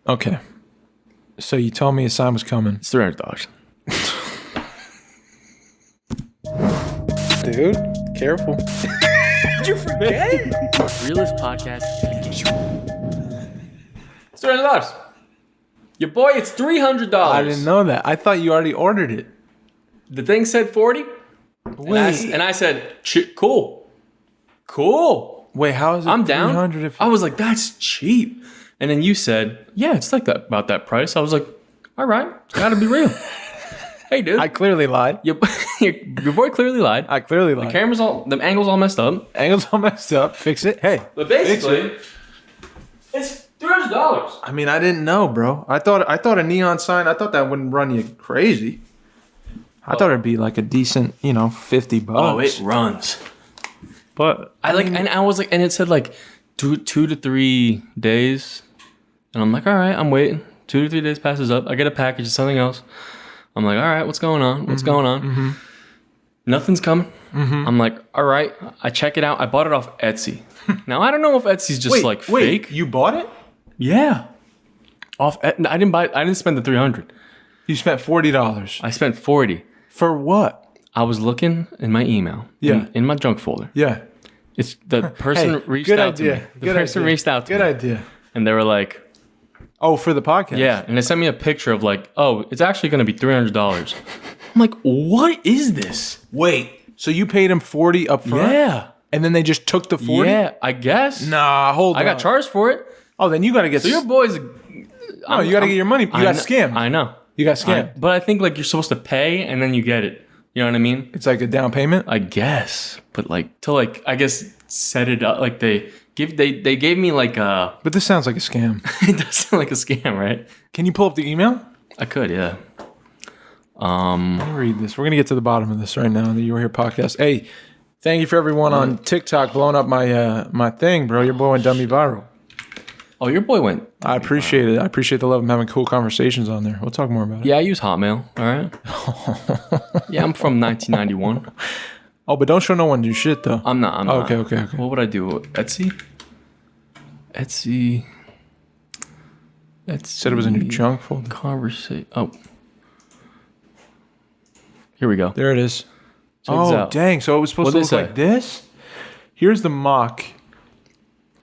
Okay. So you told me a sign was coming. It's $300. Dude, careful. Did you forget? Realist podcast. It's $300. Your boy, it's $300. I didn't know that. I thought you already ordered it. The thing said 40. Wait. And I said, cool. Cool. Wait, how is it I'm down. 300 if I was like, that's cheap. And then you said, yeah, it's like that about that price. I was like, all right, it's got to be real. Hey, dude. I clearly lied. Your boy clearly lied. I clearly lied. The angle's all messed up. Angle's all messed up. Fix it. Hey. But basically, it's $300. I mean, I didn't know, bro. I thought a neon sign, I thought that wouldn't run you crazy. I thought it'd be like a decent, $50. Oh, it runs. But I was like, and it said like 2 to 3 days. And I'm like, all right, I'm waiting. 2 to 3 days passes up. I get a package of something else. I'm like, all right, what's going on? What's going on? Mm-hmm. Nothing's coming. Mm-hmm. I'm like, all right. I check it out. I bought it off Etsy. Now, I don't know if Etsy's just fake. You bought it? Yeah. I didn't spend the $300. You spent $40. I spent $40. For what? I was looking in my email. Yeah. In my junk folder. Yeah. It's the person reached out to me. The person reached out to me. Good idea. And they were like, oh, for the podcast? Yeah. And they sent me a picture of like, oh, it's actually going to be $300. I'm like, what is this? Wait. So you paid him $40 up front? Yeah. And then they just took the $40? Yeah, I guess. Nah, hold on. I got charged for it. Oh, then you got to get... So your boy's... Oh, you got to get your money. You got scammed. I know. You got scammed. But I think like you're supposed to pay and then you get it. You know what I mean? It's like a down payment? I guess. But like, to like, I guess set it up. Like they gave me like a... But this sounds like a scam. It does sound like a scam, right? Can you pull up the email? I could, yeah. Let me read this. We're going to get to the bottom of this right now on the You Were Here podcast. Hey, thank you for everyone on TikTok blowing up my thing, bro. Your boy went dummy viral. Oh, your boy went. I appreciate it. I appreciate the love of having cool conversations on there. We'll talk more about it. Yeah, I use Hotmail. All right. Yeah, I'm from 1991. Oh, but don't show no one your shit, though. I'm not. Okay. What would I do? Etsy? Said it was in your junk folder. Conversation. Oh. Here we go. There it is. Check this out. Dang. So it was supposed to look like this? Here's the mock.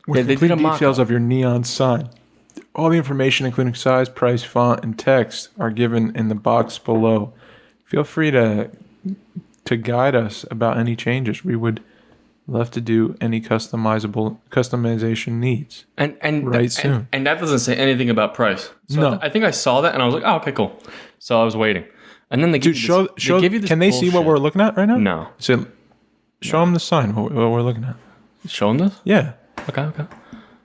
With complete details of your neon sign. All the information, including size, price, font, and text, are given in the box below. Feel free to guide us about any changes. We would love to do any customization needs. And soon. And that doesn't say anything about price. So no. I think I saw that and I was like, oh, okay, cool. So I was waiting. And then they give you this, show. give you this can they see what we're looking at right now? No. So show them the sign. What we're looking at. Show them this? Yeah. Okay.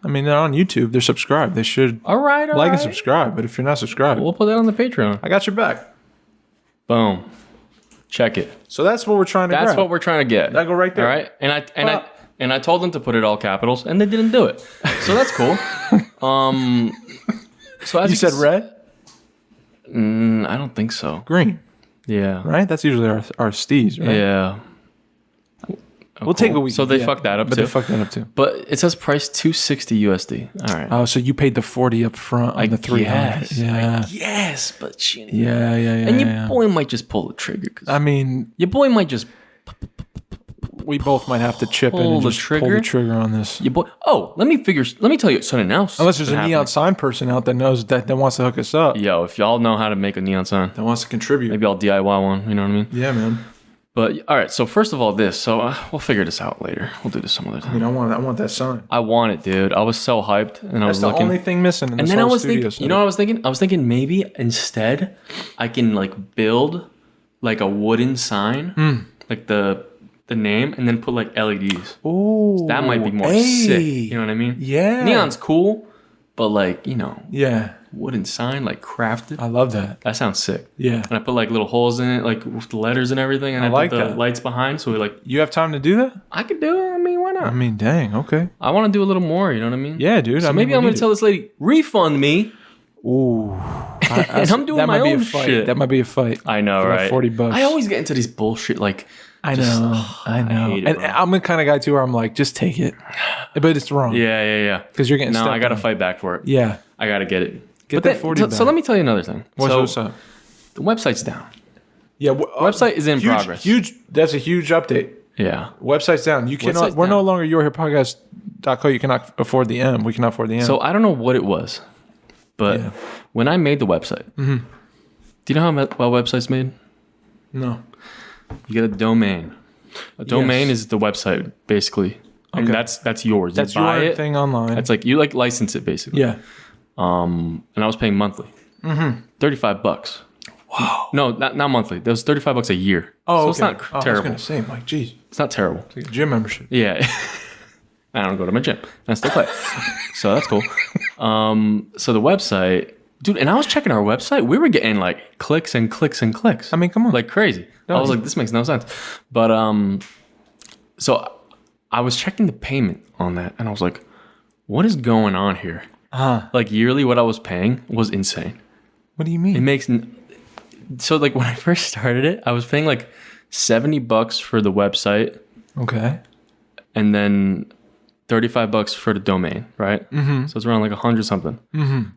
I mean, they're on YouTube. They're subscribed. They should all right. And subscribe. But if you're not subscribed, we'll put that on the Patreon. I got your back. Boom. Check it. So that's what we're trying to What we're trying to get. That go right there. All right. And I told them to put it all capitals, and they didn't do it. So that's cool. So as you said red? I don't think so. Green. Yeah. Right? That's usually our steez, right? Yeah. We'll take what we So they fucked that up too. They fucked that up too. But it says price $260 USD. All right. Oh, so you paid the 40 up front on the 300. Yeah. Yes, but you know. Yeah. And your boy might just pull the trigger. I mean, your boy might just. We both might have to chip in and just pull the trigger on this. Your boy. Oh, let me tell you something else. Unless there's a neon sign person out that knows that wants to hook us up. Yo, if y'all know how to make a neon sign, that wants to contribute, maybe I'll DIY one. You know what I mean? Yeah, man. But all right, so first of all, this. So we'll figure this out later. We'll do this some other time. I mean, I want that sign. I want it, dude. I was so hyped, and I was looking. That's the only thing missing in this whole studio. And then I was thinking, you know what I was thinking? I was thinking maybe instead I can like build like a wooden sign, like the name, and then put like LEDs. Ooh, so that might be more sick. You know what I mean? Yeah. Neon's cool, but like yeah. Wooden sign, like crafted. I love that. That sounds sick. Yeah. And I put like little holes in it, like with the letters and everything. And I like put the lights behind. So like. You have time to do that? I could do it. I mean, why not? I mean, dang. Okay. I want to do a little more. You know what I mean? Yeah, dude. So maybe I'm going to tell this lady, refund me. Ooh. And I'm doing my own shit. That might be a fight. I know, right? $40. I always get into these bullshit like. I know. I hate it, I'm the kind of guy too where I'm like, just take it. But it's wrong. Yeah. Because you're getting No, I got to fight back for it. Yeah. I got to get it. Get that 40 back. So let me tell you another thing. What's up? The website's down. Yeah, website is in progress. Huge. That's a huge update. Yeah, website's down. You cannot. We're no longer yourhearpodcast.co. You cannot afford the M. We cannot afford the M. So I don't know what it was, but when I made the website, do you know how a website's made? No. You get a domain. A domain is the website, basically. And that's yours. That's you buy your it. thing online. It's like you license it, basically. Yeah. And I was paying monthly. $35. Wow. No, not monthly. That was $35 a year. Oh, so it's not terrible. I was gonna say, Mike, geez, it's not terrible. it's like a gym membership. Yeah. I don't go to my gym. And I still play. So that's cool. So the website, dude, and I was checking our website. We were getting like clicks and clicks and clicks. I mean, come on. Like crazy. I was like, this makes no sense. But so I was checking the payment on that and I was like, what is going on here? Like yearly what I was paying was insane. What do you mean? It makes so like when I first started it, I was paying like $70 for the website. Okay. And then $35 for the domain, right? So it's around like 100 something.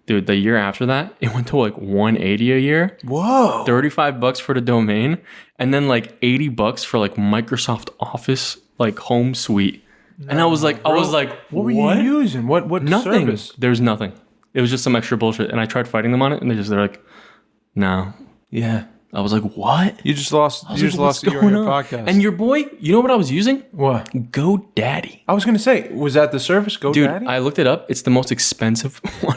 Dude, the year after that, it went to like 180 a year. Whoa. $35 for the domain, and then like $80 for like Microsoft Office, like home suite. And I was like, what were you using? What nothing. service? There's nothing. It was just some extra bullshit. And I tried fighting them on it, and they're like, no. Yeah. I was like, what? You just lost. You just lost your podcast. And your boy, you know what I was using? What? GoDaddy. I was gonna say, was that the service? GoDaddy? Dude, I looked it up. It's the most expensive one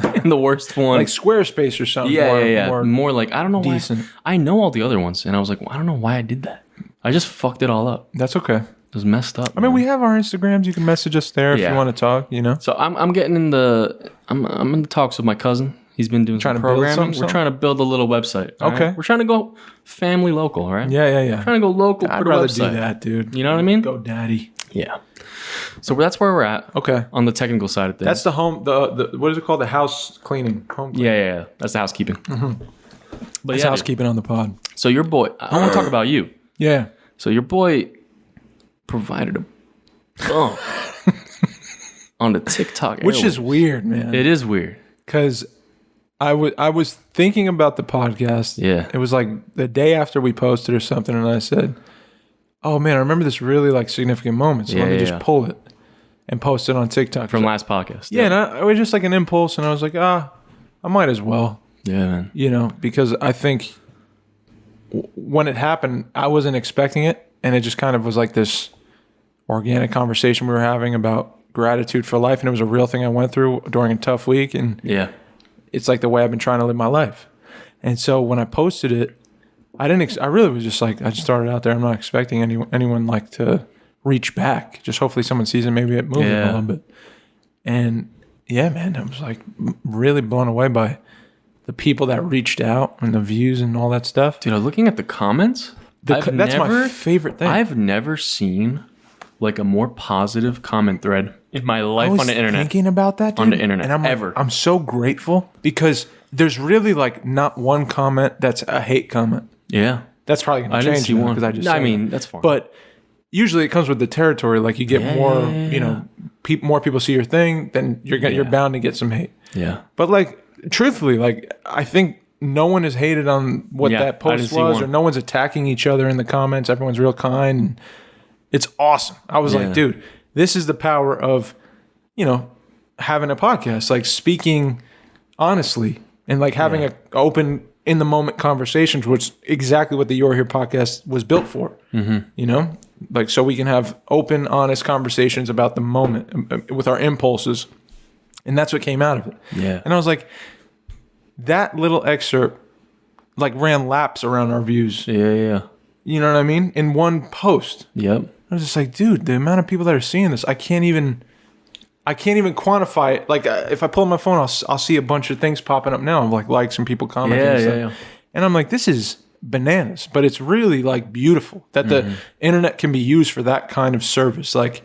and the worst one. Like Squarespace or something. Yeah. More like, I don't know decent. why. I know all the other ones, and I was like, well, I don't know why I did that. I just fucked it all up. That's okay. It was messed up. I mean, we have our Instagrams. You can message us there if you want to talk. You know. So I'm getting in the I'm in the talks with my cousin. He's been doing some programming. We're trying to build a little website. Okay. Right? We're trying to go family local, right? Yeah. We're trying to go local. I'd rather do that, dude. You know what I mean? GoDaddy. Yeah. So that's where we're at. Okay. On the technical side of things. That's the home. The what is it called? The house cleaning. Home cleaning. Yeah. That's the housekeeping. But That's housekeeping on the pod. So your boy, I want to talk about you. Yeah. So your boy provided a bump on the TikTok, which is weird, man. It is weird because I was thinking about the podcast. Yeah. It was like the day after we posted or something, and I said, "Oh man, I remember this really like significant moment. So let me just pull it and post it on TikTok from last podcast." Yeah, and it was just like an impulse, and I was like, I might as well. Yeah, man. You know, because I think when it happened, I wasn't expecting it, and it just kind of was like this organic conversation we were having about gratitude for life, and it was a real thing I went through during a tough week, and it's like the way I've been trying to live my life. And so when I posted it, I really was just like, I just started out there. I'm not expecting anyone like to reach back. Just hopefully someone sees it, maybe it moves a little bit. And yeah, man, I was like really blown away by the people that reached out and the views and all that stuff. Dude, looking at the comments, that's my favorite thing. I've never seen like a more positive comment thread in my life on the internet. Thinking about that, dude, on the internet, and I'm so grateful because there's really like not one comment that's a hate comment. Yeah, that's probably going to change because I just. I mean, that's fine. But usually it comes with the territory. Like you get more, you know, more people see your thing, then you're bound to get some hate. Yeah. But like, truthfully, like I think no one has hated on what that post was, or no one's attacking each other in the comments. Everyone's real kind. And it's awesome. I was like, dude, this is the power of, you know, having a podcast, like speaking honestly and like having a open in the moment conversations, which is exactly what the You're Here podcast was built for. You know, like so we can have open, honest conversations about the moment with our impulses, and that's what came out of it. Yeah, and I was like, that little excerpt like ran laps around our views. Yeah. You know what I mean? In one post. Yep. I was just like, dude, the amount of people that are seeing this, I can't even quantify it. Like, if I pull my phone, I'll see a bunch of things popping up now of like likes and people commenting. Yeah. And I'm like, this is bananas, but it's really like beautiful that the internet can be used for that kind of service. Like,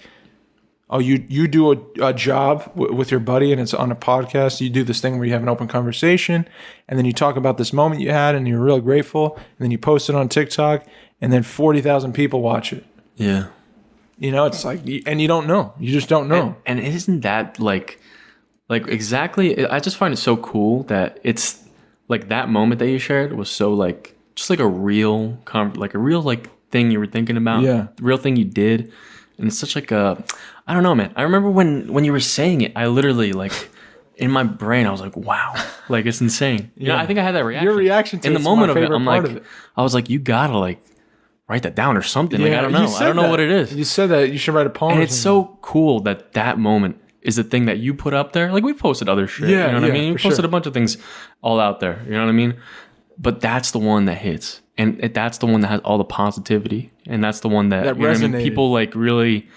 oh, you do a job with your buddy and it's on a podcast. You do this thing where you have an open conversation and then you talk about this moment you had and you're real grateful. And then you post it on TikTok and then 40,000 people watch it. Yeah. You know, it's like, and you don't know. You just don't know. And isn't that like Like exactly, I just find it so cool that it's like that moment that you shared was so like just like a real like thing you were thinking about, real thing you did, and it's such like a, I don't know, man. I remember when you were saying it, I literally like in my brain I was like, wow, like it's insane. Yeah, I think I had that reaction. Your reaction to in the moment of it, I'm like, I was like, you gotta like write that down or something. Like I don't know, what it is. You said that you should write a poem, and it's so cool that moment is the thing that you put up there. Like we posted other shit, you know what I mean? You posted a bunch of things all out there, you know what I mean? But that's the one that hits, and that's the one that has all the positivity, and that's the one that you know what I mean? People like really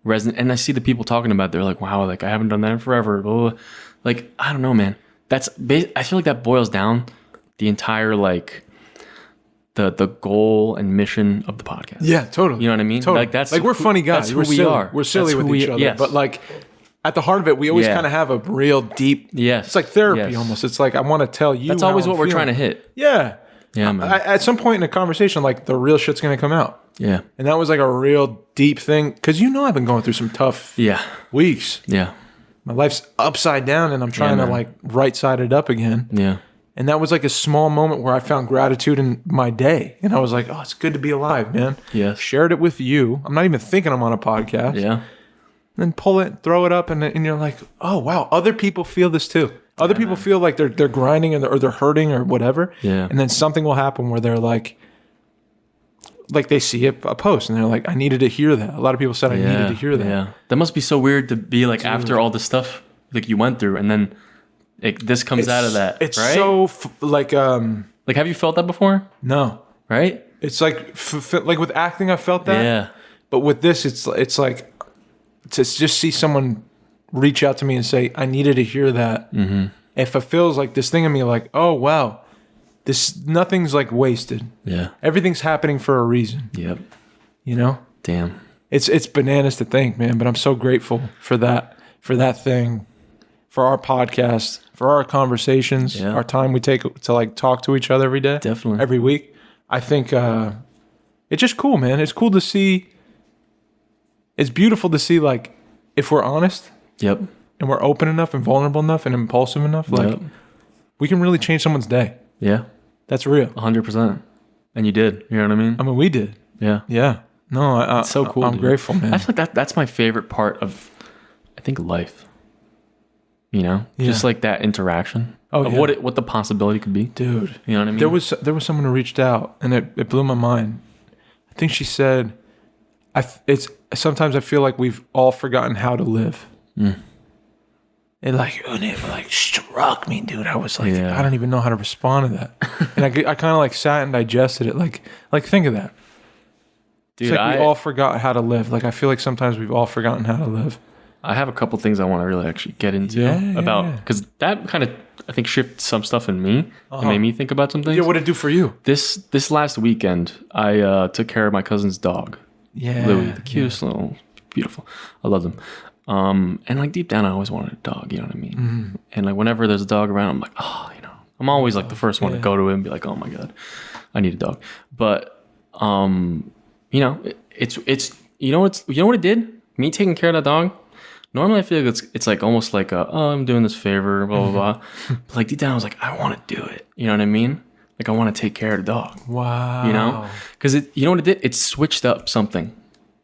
resonate. And I see the people talking about it, they're like, wow, like I haven't done that in forever. Blah, blah, blah. Like I don't know, man. I feel like that boils down the entire like the goal and mission of the podcast. Yeah, totally. You know what I mean? Totally. Like that's like we're funny guys. That's who we are. We're silly with each other, but like. At the heart of it, we always kind of have a real deep. Yes. It's like therapy almost. It's like I want to tell you. That's always what we're trying to hit. Yeah. Yeah, man. At some point in a conversation, like the real shit's gonna come out. Yeah. And that was like a real deep thing because I've been going through some tough weeks. Yeah. My life's upside down, and I'm trying to like right side it up again. Yeah. And that was like a small moment where I found gratitude in my day, and I was like, "Oh, it's good to be alive, man." Yes. Shared it with you. I'm not even thinking I'm on a podcast. Yeah. Then pull it, throw it up, and you're like, oh, wow, other people feel this too. Other people feel like they're grinding or they're hurting or whatever. Yeah. And then something will happen where they're like they see a post and they're like, I needed to hear that. A lot of people said I needed to hear that. Yeah. That must be so weird to be like after all the stuff like you went through, and then this comes out of that. It's right? so like have you felt that before? No. Right? It's like like with acting, I felt that. Yeah. But with this, it's like to just see someone reach out to me and say, I needed to hear that. Mm-hmm. It feels like this thing in me like, oh, wow, nothing's like wasted. Yeah. Everything's happening for a reason. Yep. You know? Damn. It's bananas to think, man, but I'm so grateful for that thing, for our podcast, for our conversations, our time we take to like talk to each other every day. Definitely. Every week. I think it's just cool, man. It's cool to see. It's beautiful to see, like, if we're honest. Yep. And we're open enough and vulnerable enough and impulsive enough, like, we can really change someone's day. Yeah. That's real. 100%. And you did. You know what I mean? I mean, we did. Yeah. Yeah. No, it's so cool. I'm grateful, man. I feel like that's my favorite part of, I think, life. You know? Yeah. Just like that interaction. Of what the possibility could be. Dude. You know what I mean? There was someone who reached out, and it blew my mind. I think she said, sometimes I feel like we've all forgotten how to live. Mm. It struck me, dude. I was like, I don't even know how to respond to that. And I kind of like sat and digested it. Like think of that. Dude, it's like we all forgot how to live. Like I feel like sometimes we've all forgotten how to live. I have a couple things I want to really actually get into because that kind of I think shifted some stuff in me. It made me think about some things. Yeah, what did it do for you? This last weekend, I took care of my cousin's dog. Yeah, Louis, the cutest little, beautiful. I love them. And like deep down, I always wanted a dog. You know what I mean? Mm-hmm. And like whenever there's a dog around, I'm like, I'm always like the first one to go to it and be like, oh my god, I need a dog. But it's you know what it did? Me taking care of that dog. Normally, I feel like it's like almost like I'm doing this favor, blah blah blah. But like deep down, I was like, I want to do it. You know what I mean? Like I want to take care of the dog. Wow. You know? Because you know what it did? It switched up something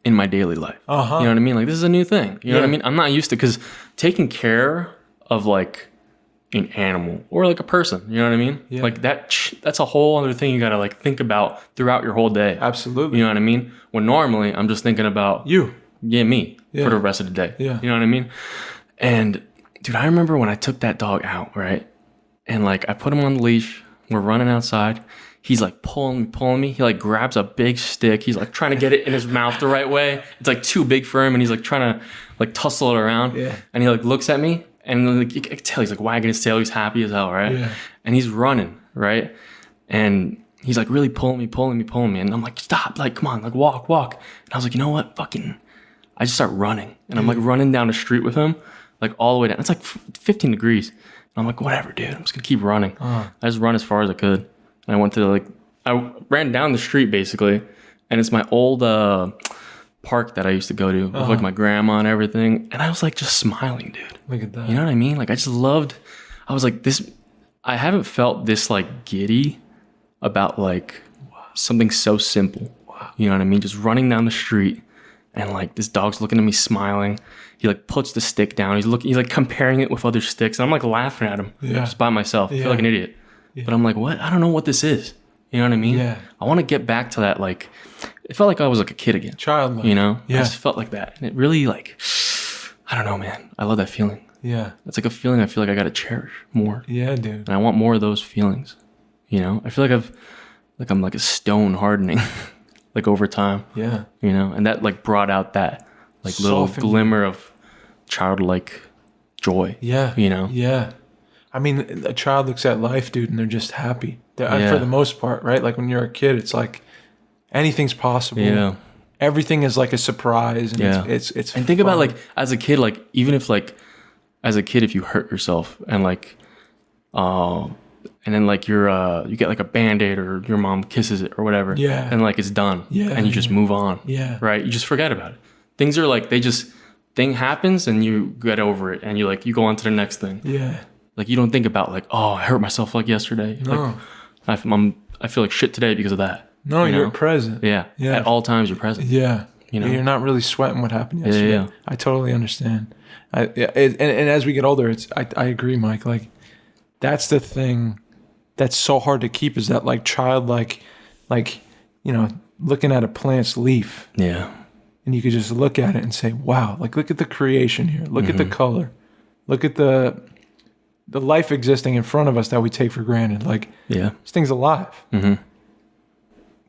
in my daily life. You know what I mean? Like this is a new thing. You know what I mean? I'm not used to, because taking care of like an animal or like a person, you know what I mean? Yeah. Like that's a whole other thing you got to like think about throughout your whole day. Absolutely. You know what I mean? When normally I'm just thinking about you. Yeah, me for the rest of the day. Yeah. You know what I mean? And dude, I remember when I took that dog out, right? And like I put him on the leash. We're running outside. He's like pulling me. He like grabs a big stick. He's like trying to get it in his mouth the right way. It's like too big for him, and he's like trying to like tussle it around. Yeah. And he like looks at me, and like you can tell he's like wagging his tail. He's happy as hell, right? Yeah. And he's running, right? And he's like really pulling me, and I'm like, stop, like come on, like walk. And I was like, you know what, I just start running, and I'm like running down the street with him, like all the way down. It's like 15 degrees. And I'm like, whatever, dude. I'm just gonna keep running. I just run as far as I could. And I went to I ran down the street basically, and it's my old park that I used to go to with like my grandma and everything. And I was like just smiling, dude. Look at that. You know what I mean? Like I was like this, I haven't felt this like giddy about like something so simple. Wow. You know what I mean? Just running down the street and like this dog's looking at me smiling. He like puts the stick down. He's like comparing it with other sticks. And I'm like laughing at him just by myself. I feel like an idiot. Yeah. But I'm like, what? I don't know what this is. You know what I mean? Yeah. I want to get back to that. Like, it felt like I was like a kid again. Childlike. You know? Yeah. I just felt like that. And it really like, I don't know, man. I love that feeling. Yeah. It's like a feeling I feel like I got to cherish more. Yeah, dude. And I want more of those feelings. You know? I feel like I'm like a stone hardening like over time. Yeah. You know? And that like brought out that like little glimmer of childlike joy. Yeah. You know? Yeah. I mean, a child looks at life, dude, and they're just happy. For the most part, right? Like when you're a kid, it's like anything's possible. Yeah. Everything is like a surprise. And it's and think about like as a kid, like even if like as a kid, if you hurt yourself and like, and then like you get like a Band-Aid or your mom kisses it or whatever. Yeah. And like it's done. Yeah. And you just move on. Yeah. Right. You just forget about it. Things are like, thing happens and you get over it and you go on to the next thing. Yeah. Like you don't think about like, oh, I hurt myself like yesterday. No. Like I feel like shit today because of that. No, you're present. Yeah. Yeah. At all times you're present. Yeah. You know, you're not really sweating what happened yesterday. Yeah. I totally understand. And as we get older, I agree, Mike. Like that's the thing that's so hard to keep is that like childlike, like, you know, looking at a plant's leaf. Yeah. And you could just look at it and say, wow, like look at the creation here. Look at the color. Look at the life existing in front of us that we take for granted. Like, this thing's alive. Mm-hmm.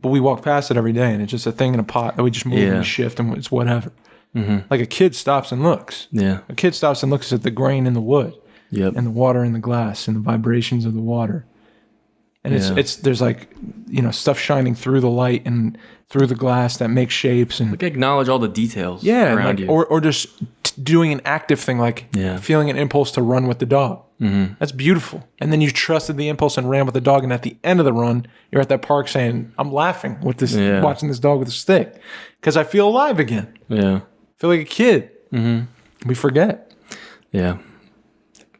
But we walk past it every day and it's just a thing in a pot that we just move and shift and it's whatever. Mm-hmm. Like a kid stops and looks. Yeah. A kid stops and looks at the grain in the wood. Yep. And the water in the glass and the vibrations of the water. And there's like, you know, stuff shining through the light and through the glass that makes shapes and like acknowledge all the details around you. Or just doing an active thing like feeling an impulse to run with the dog. Mm-hmm. That's beautiful. And then you trusted the impulse and ran with the dog. And at the end of the run, you're at that park saying, I'm laughing with this, watching this dog with a stick because I feel alive again. Yeah. I feel like a kid. Mm-hmm. We forget. Yeah.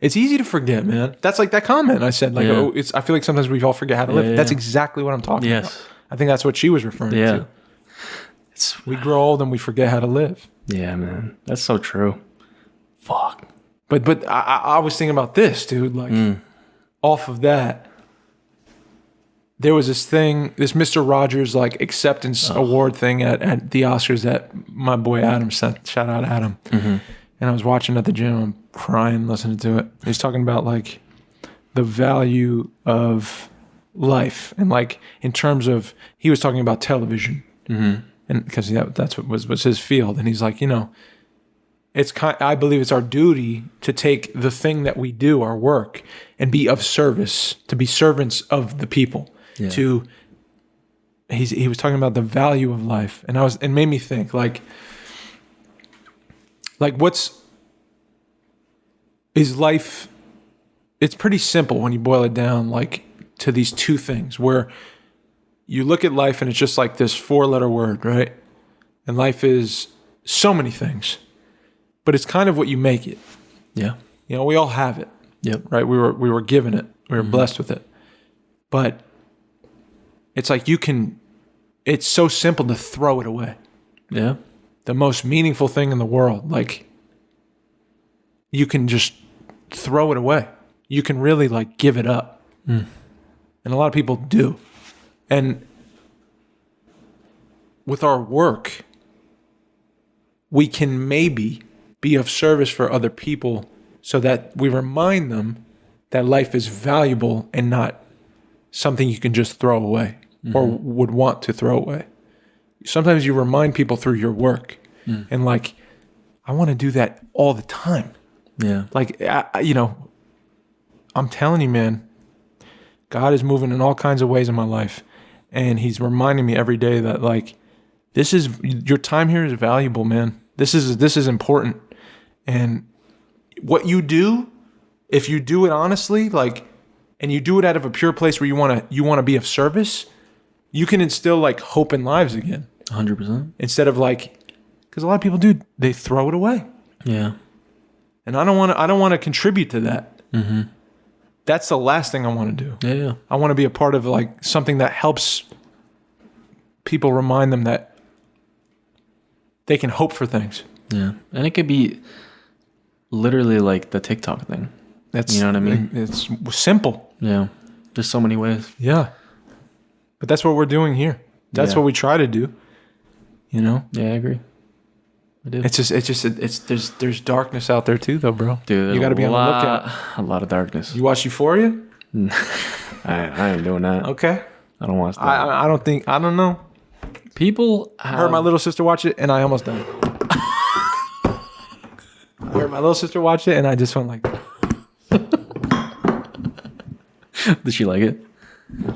It's easy to forget, man. That's like that comment I said. Like, I feel like sometimes we all forget how to live. That's exactly what I'm talking about. I think that's what she was referring to. We grow old and we forget how to live. Yeah, man. That's so true. Fuck. But I was thinking about this, dude. Like, off of that, there was this thing, this Mr. Rogers like acceptance award thing at the Oscars that my boy Adam sent. Shout out Adam. Mm-hmm. And I was watching at the gym. I'm crying listening to it. He's talking about like the value of life and like in terms of he was talking about television, and because that's what was his field. And he's like, you know, I believe it's our duty to take the thing that we do, our work, and be of service, to be servants of the people. Yeah. He was talking about the value of life, and it made me think like is life? It's pretty simple when you boil it down, like to these two things where you look at life and it's just like this 4-letter word, right? And life is so many things, but it's kind of what you make it. Yeah. You know, we all have it. Yep. Right. We were given it. We were blessed with it, but it's like it's so simple to throw it away. Yeah. The most meaningful thing in the world, like you can just throw it away. You can really like give it up. And a lot of people do. And with our work, we can maybe be of service for other people so that we remind them that life is valuable and not something you can just throw away or would want to throw away. Sometimes you remind people through your work. And like, I want to do that all the time. Yeah. Like, you know, I'm telling you, man, God is moving in all kinds of ways in my life. And he's reminding me every day that like, your time here is valuable, man. This is important. And what you do, if you do it honestly, like, and you do it out of a pure place where you want to be of service, you can instill like hope in lives again. 100%. Instead of like Because a lot of people do. They throw it away. Yeah. And I don't want to contribute to that. Mm-hmm. That's the last thing I want to do. Yeah. I want to be a part of like something that helps people, remind them that they can hope for things. Yeah. And it could be literally like the TikTok thing. That's, you know what I mean? It's simple. Yeah. There's so many ways. Yeah. But that's what we're doing here. That's what we try to do. You know? Yeah, I agree. I do. There's darkness out there too, though, bro. Dude, you got to be on the lookout. A lot of darkness. You watch Euphoria? I ain't doing that. Okay. I don't watch that. I don't know. People I heard my little sister watch it, and I almost died. I heard my little sister watch it, and I just went like, did she like it?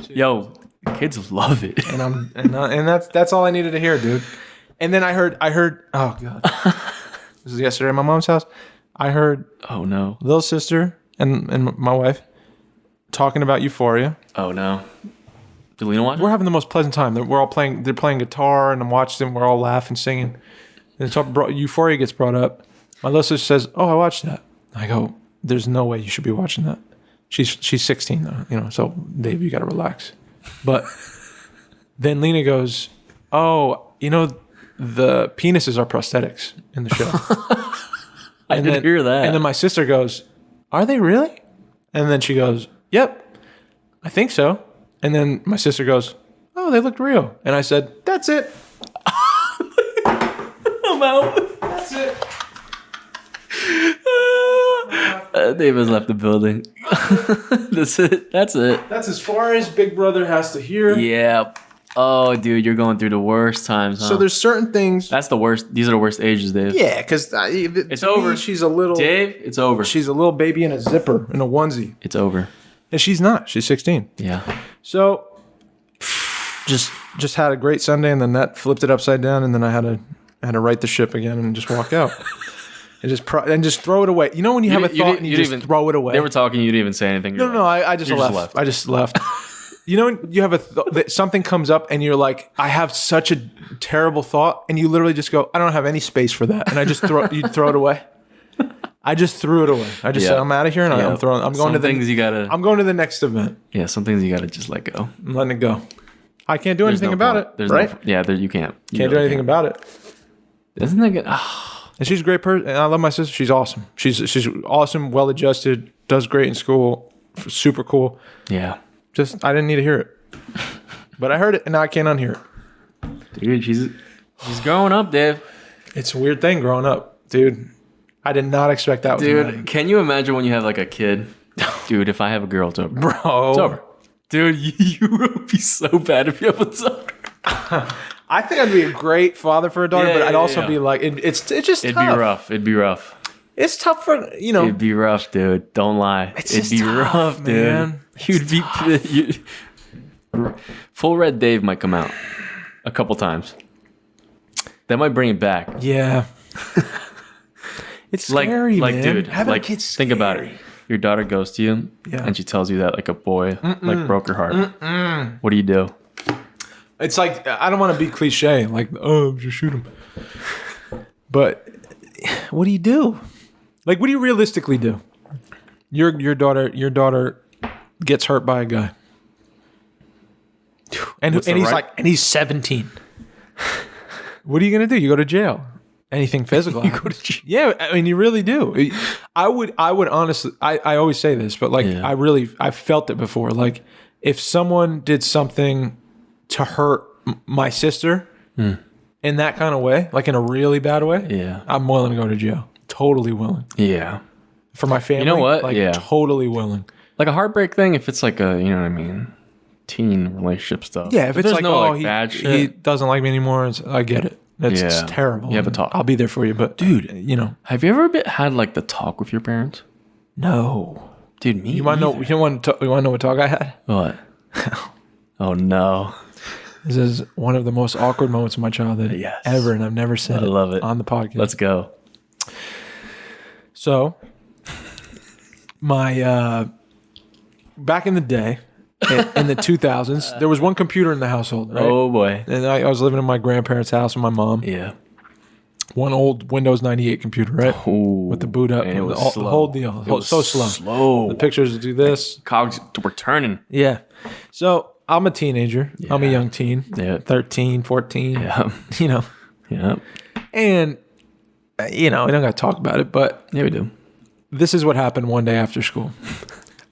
Yo, kids love it. and that's all I needed to hear, dude. And then I heard. Oh god, this was yesterday at my mom's house. I heard. Oh no, little sister and my wife talking about Euphoria. Oh no, did Lena watch it? We're having the most pleasant time. We're all playing. They're playing guitar, and I'm watching them. We're all laughing, singing. And Euphoria gets brought up. My little sister says, "Oh, I watched that." I go, "There's no way you should be watching that." She's 16 though, you know. So Dave, you got to relax. But then Lena goes, "Oh, you know, the penises are prosthetics in the show." I didn't hear that. And then my sister goes, "Are they really?" And then she goes, "Yep, I think so." And then my sister goes, "Oh, they looked real." And I said, "That's it. I'm out. That's it." David's left the building. That's it. That's it. That's as far as Big Brother has to hear. Yeah. Oh, dude, you're going through the worst times, huh? So there's certain things. That's the worst. These are the worst ages, Dave. Yeah, because it's over. She's a little. Dave, it's over. She's a little baby in a zipper, in a onesie. It's over. And she's not. She's 16. Yeah. So just had a great Sunday, and then that flipped it upside down, and then I had to right the ship again and just walk out. And just throw it away. You know when you have a thought and you just throw it away? They were talking, you didn't even say anything. No, I just left. I just left. You know when you have something comes up and you're like, I have such a terrible thought, and you literally just go, I don't have any space for that, and I just throw it away. I just threw it away. I just said, I'm out of here, and I'm going to the next event. Yeah, some things you gotta just let go. I'm letting it go. I can't do anything about it. Right? You can't. Can't do anything about it. Isn't that good? And she's a great person. And I love my sister. She's awesome. She's awesome, well-adjusted, does great in school, super cool. Yeah. Just, I didn't need to hear it. But I heard it, and now I can't unhear it. Dude, she's growing up, Dave. It's a weird thing growing up, dude. I did not expect that. Dude, can you imagine when you have like a kid? Dude, if I have a girl, it's over. Bro. It's over. Dude, you would be so bad if you have a daughter. I think I'd be a great father for a daughter, but I'd also be like, it's just It'd tough. be rough. It's tough for, you know. It'd be rough, dude. Don't lie. It'd be tough, rough, man. Dude. You'd be... Full Red Dave might come out a couple times. That might bring it back. Yeah. It's scary, man. Dude, having a kid's scary. Think about it. Your daughter goes to you, and she tells you that like a boy like broke her heart. What do? It's like, I don't want to be cliche, like, oh, just shoot him. But what do you do? Like, what do you realistically do? Your daughter gets hurt by a guy, and he's 17. What are you gonna do? You go to jail. Anything physical? You go to jail. Yeah, I mean, you really do. I would honestly. I always say this, but like, I've felt it before. Like, if someone did something to hurt my sister in that kind of way, like in a really bad way, I'm willing to go to jail. Totally willing. Yeah. For my family. You know what? Like, totally willing. Like a heartbreak thing, if it's like a, you know what I mean, teen relationship stuff. Yeah, if it's like, no, bad shit. He doesn't like me anymore, I get it. It's terrible. You have a talk. I'll be there for you, but dude, you know. Have you ever had like the talk with your parents? No. Dude, me You want to know what talk I had? What? Oh no. This is one of the most awkward moments of my childhood ever, and I've never said it on the podcast. Let's go. So, my back in the day, in the 2000s, there was one computer in the household, right? Oh boy. And I was living in my grandparents' house with my mom. Yeah. One old Windows 98 computer, right? Ooh, With the boot up, and it was the whole deal. It was so slow. The pictures do this. Cogs were turning. Yeah. So I'm a teenager. Yeah. I'm a young teen. Yeah. 13, 14. Yeah. You know. Yeah. And, we don't got to talk about it, but Yeah, we do. this is what happened one day after school.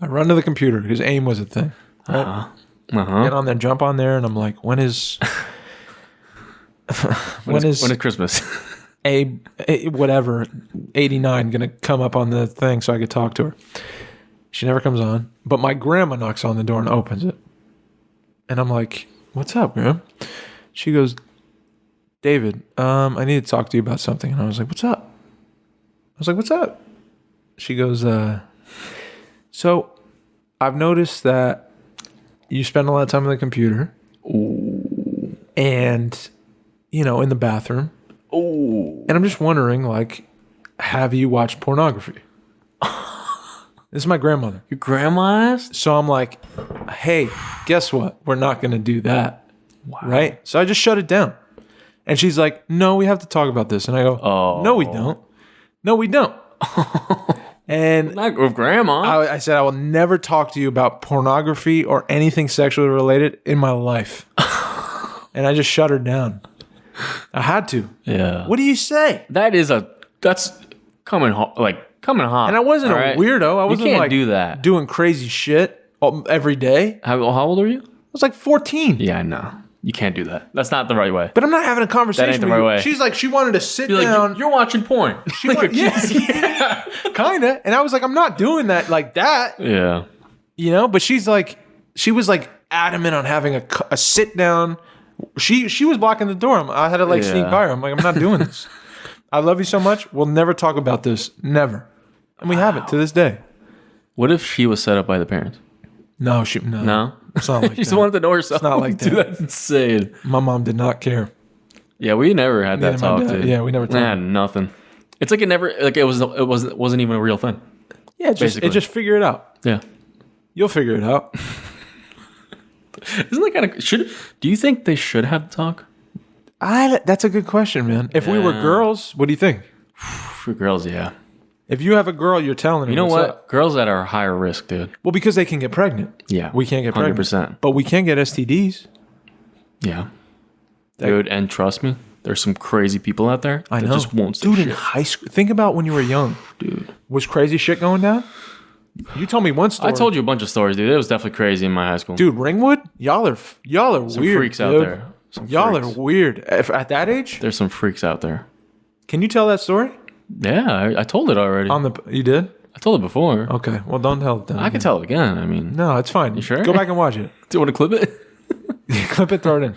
I run to the computer because AIM was a thing. Right? Get on there, jump on there, and I'm like, when is when is Christmas? whatever 89 gonna come up on the thing so I could talk to her. She never comes on, but my grandma knocks on the door and opens it, and I'm like, "What's up, Graham?" She goes, "David, I need to talk to you about something." And I was like, "What's up?" I was like, "What's up?" She goes, "So I've noticed that you spend a lot of time on the computer, and in the bathroom." Oh. And I'm just wondering, like, have you watched pornography? This is my grandmother. Your grandma asked? So I'm like, hey, guess what? We're not going to do that. Wow. Right? So I just shut it down. And she's like, no, we have to talk about this. And I go, no, we don't. No, we don't. And Not with grandma. I said, I will never talk to you about pornography or anything sexually related in my life. And I just shut her down. I had to. Yeah. What do you say? That's coming hot. And I wasn't a weirdo. I wasn't you can't like do that. doing crazy shit every day. I How old are you? was like 14. Yeah, no. You can't do that. That's not the right way. But I'm not having a conversation That ain't the with right you. way. She's like, she wanted to sit You're down. like, you're watching porn. She wanted, yeah, kind of. And I was like, I'm not doing that like that. Yeah. But she was like adamant on having a sit down. She was blocking the door. I had to sneak by her. I'm like, I'm not doing this. I love you so much. We'll never talk about this. Never. And we haven't to this day. What if she was set up by the parents? No. No? It's not like She just that. wanted to know herself. It's not like Dude, that. that's insane. My mom did not care. Yeah, we never had that Neither my talk, dad. dude. Yeah, we never talked. Nah, nothing. It's like it wasn't even a real thing. Yeah, just figure it out. Yeah. You'll figure it out. Isn't that kind of do you think they should have the talk? That's a good question, man. If we were girls, what do you think? For girls, yeah. If you have a girl, you're telling her. You know what's what? up. Girls that are higher risk, dude. Well, because they can get pregnant. Yeah. We can't get pregnant. 100%. But we can get STDs. Yeah. Dude, and trust me, there's some crazy people out there I that know. just won't say Dude, shit. in high school, think about when you were young. Dude. Was crazy shit going down? You told me one story. I told you a bunch of stories, dude. It was definitely crazy in my high school. Dude, Ringwood, y'all are some weird. freaks out dude. there. Some Y'all freaks. are weird. At that age? There's some freaks out there. Can you tell that story? Yeah, I told it already. You did? I told it before. Okay. Well, don't tell it then. I can tell it again. I mean, No, it's fine. You sure? Go back and watch it. do you want to clip it? Clip it, throw it in.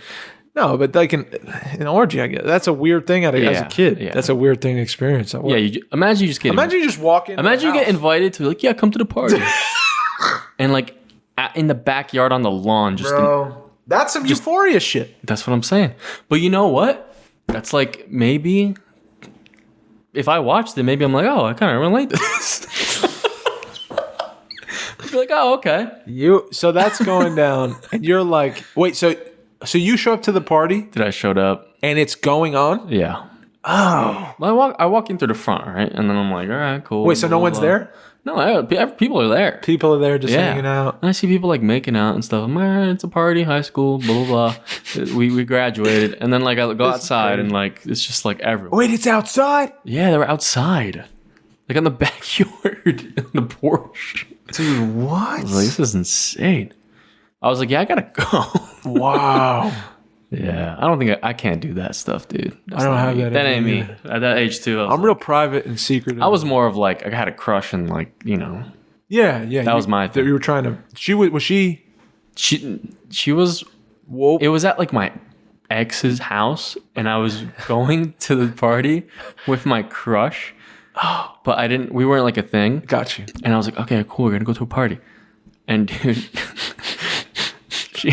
No, but like an orgy, I guess. That's a weird thing as a Yeah, kid. yeah. That's a weird thing to experience. Yeah, imagine you just get Imagine you just walk in. Imagine you get invited to like, yeah, come to the party, and like in the backyard on the lawn, just Bro, that's some Euphoria shit. that's what I'm saying. But you know what? That's like maybe if I watched it, maybe I'm like, oh, I kind of relate to this. I'd be like, oh, okay. So that's going down, and you're like, wait, so you show up to the party Did I showed up? and it's going on? Yeah. Oh, Well, I walk in through the front, right, and then I'm like, all right, cool. wait, so no blah, one's blah. there? No, people are there. People are there just Yeah. hanging out. And I see people like making out and stuff. I'm like, all right, it's a party, high school, blah blah blah. we graduated, and then like I go outside and like it's just like everywhere. Wait, it's outside, Yeah, they were outside, like on the backyard, on the porch. dude. What? I was like, this is insane. I was like, yeah, I gotta go. Wow. Yeah, I don't think I can't do that stuff, dude. I don't have that. That in ain't me. either. At that age too, I'm real private and secretive. I was more of like I had a crush and like Yeah. That was my thing. You were trying to. Was she? she was. Whoa. It was at like my ex's house, and I was going to the party with my crush, but we weren't like a thing. Got you. And I was like, okay, cool, we're gonna go to a party. And dude, she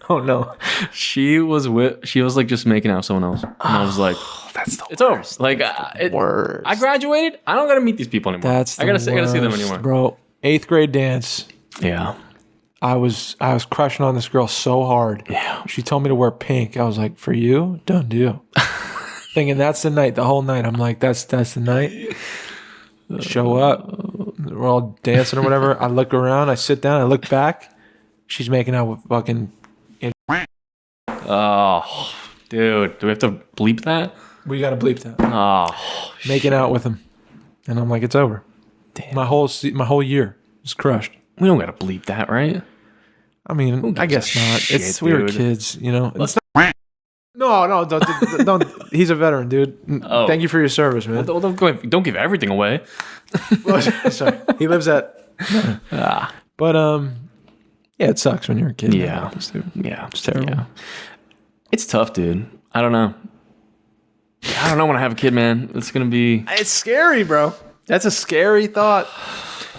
Oh no. she was like just making out with someone else, and I was like, That's the it's over. Like worst. I graduated. I don't gotta meet these people anymore. I gotta see them anymore. Bro, 8th grade dance. Yeah. I was crushing on this girl so hard. Yeah. She told me to wear pink. I was like, for you, don't do. thinking that's the night. The whole night, I'm like, that's the night. Show up, we're all dancing or whatever. I look around, I sit down, I look back. She's making out with fucking. Oh, dude, do we have to bleep that? We gotta bleep that. Oh, making out with him, and I'm like, it's over. Damn. My whole year is crushed. We don't gotta bleep that, right? I mean, I guess not. Shit, we were dude. kids, you know. It's not, no, don't. He's a veteran, dude. Oh. Thank you for your service, man. Well, don't give everything away. Sorry, he lives at. But yeah, it sucks when you're a kid. Yeah, Yeah, it's terrible. Yeah. It's tough, dude. I don't know when I have a kid, man. It's gonna be. It's scary, bro. That's a scary thought,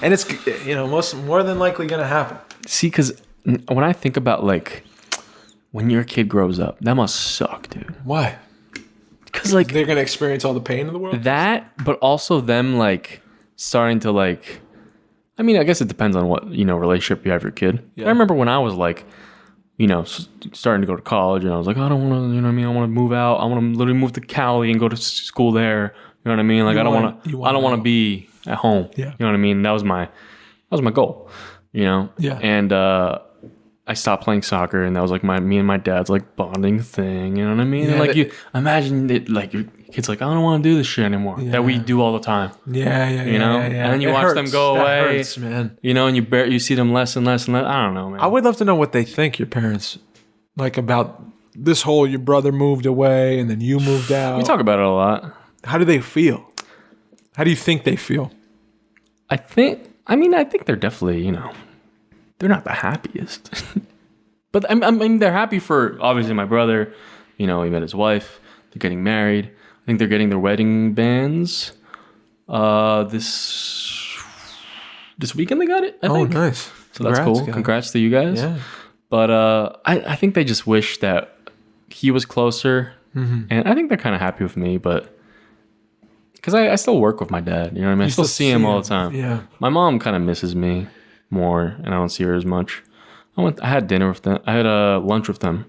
and it's more than likely gonna happen. See, because when I think about like when your kid grows up, that must suck, dude. Why? Because like they're gonna experience all the pain in the world. That, but also them like starting to like. I mean, I guess it depends on what relationship you have with your kid. Yeah. I remember when I was like, starting to go to college, and I was like, I don't want to, I want to move out. I want to literally move to Cali and go to school there. You know what I mean? Like I don't want to be at home. Yeah. You know what I mean? That was my goal. Yeah. And I stopped playing soccer, and that was like me and my dad's like bonding thing. You know what I mean? Yeah, and like you imagine it, like your kid's like, I don't want to do this shit anymore that we do all the time. Yeah. You know, and then you watch them go away. Hurts, man. And you see them less and less and less. I don't know, man. I would love to know what they think, your parents, like about this whole your brother moved away and then you moved out. We talk about it a lot. How do they feel? How do you think they feel? I think they're definitely, they're not the happiest. But I mean, they're happy for, obviously, my brother. He met his wife. They're getting married. I think they're getting their wedding bands. This weekend they got it, I think. Oh, nice. So that's cool. Guys. Congrats to you guys. Yeah. But I think they just wish that he was closer. Mm-hmm. And I think they're kind of happy with me, but... Because I still work with my dad, you know what I mean? I still see him all the time. Yeah. My mom kind of misses me more, and I don't see her as much. I had dinner with them. I had lunch with them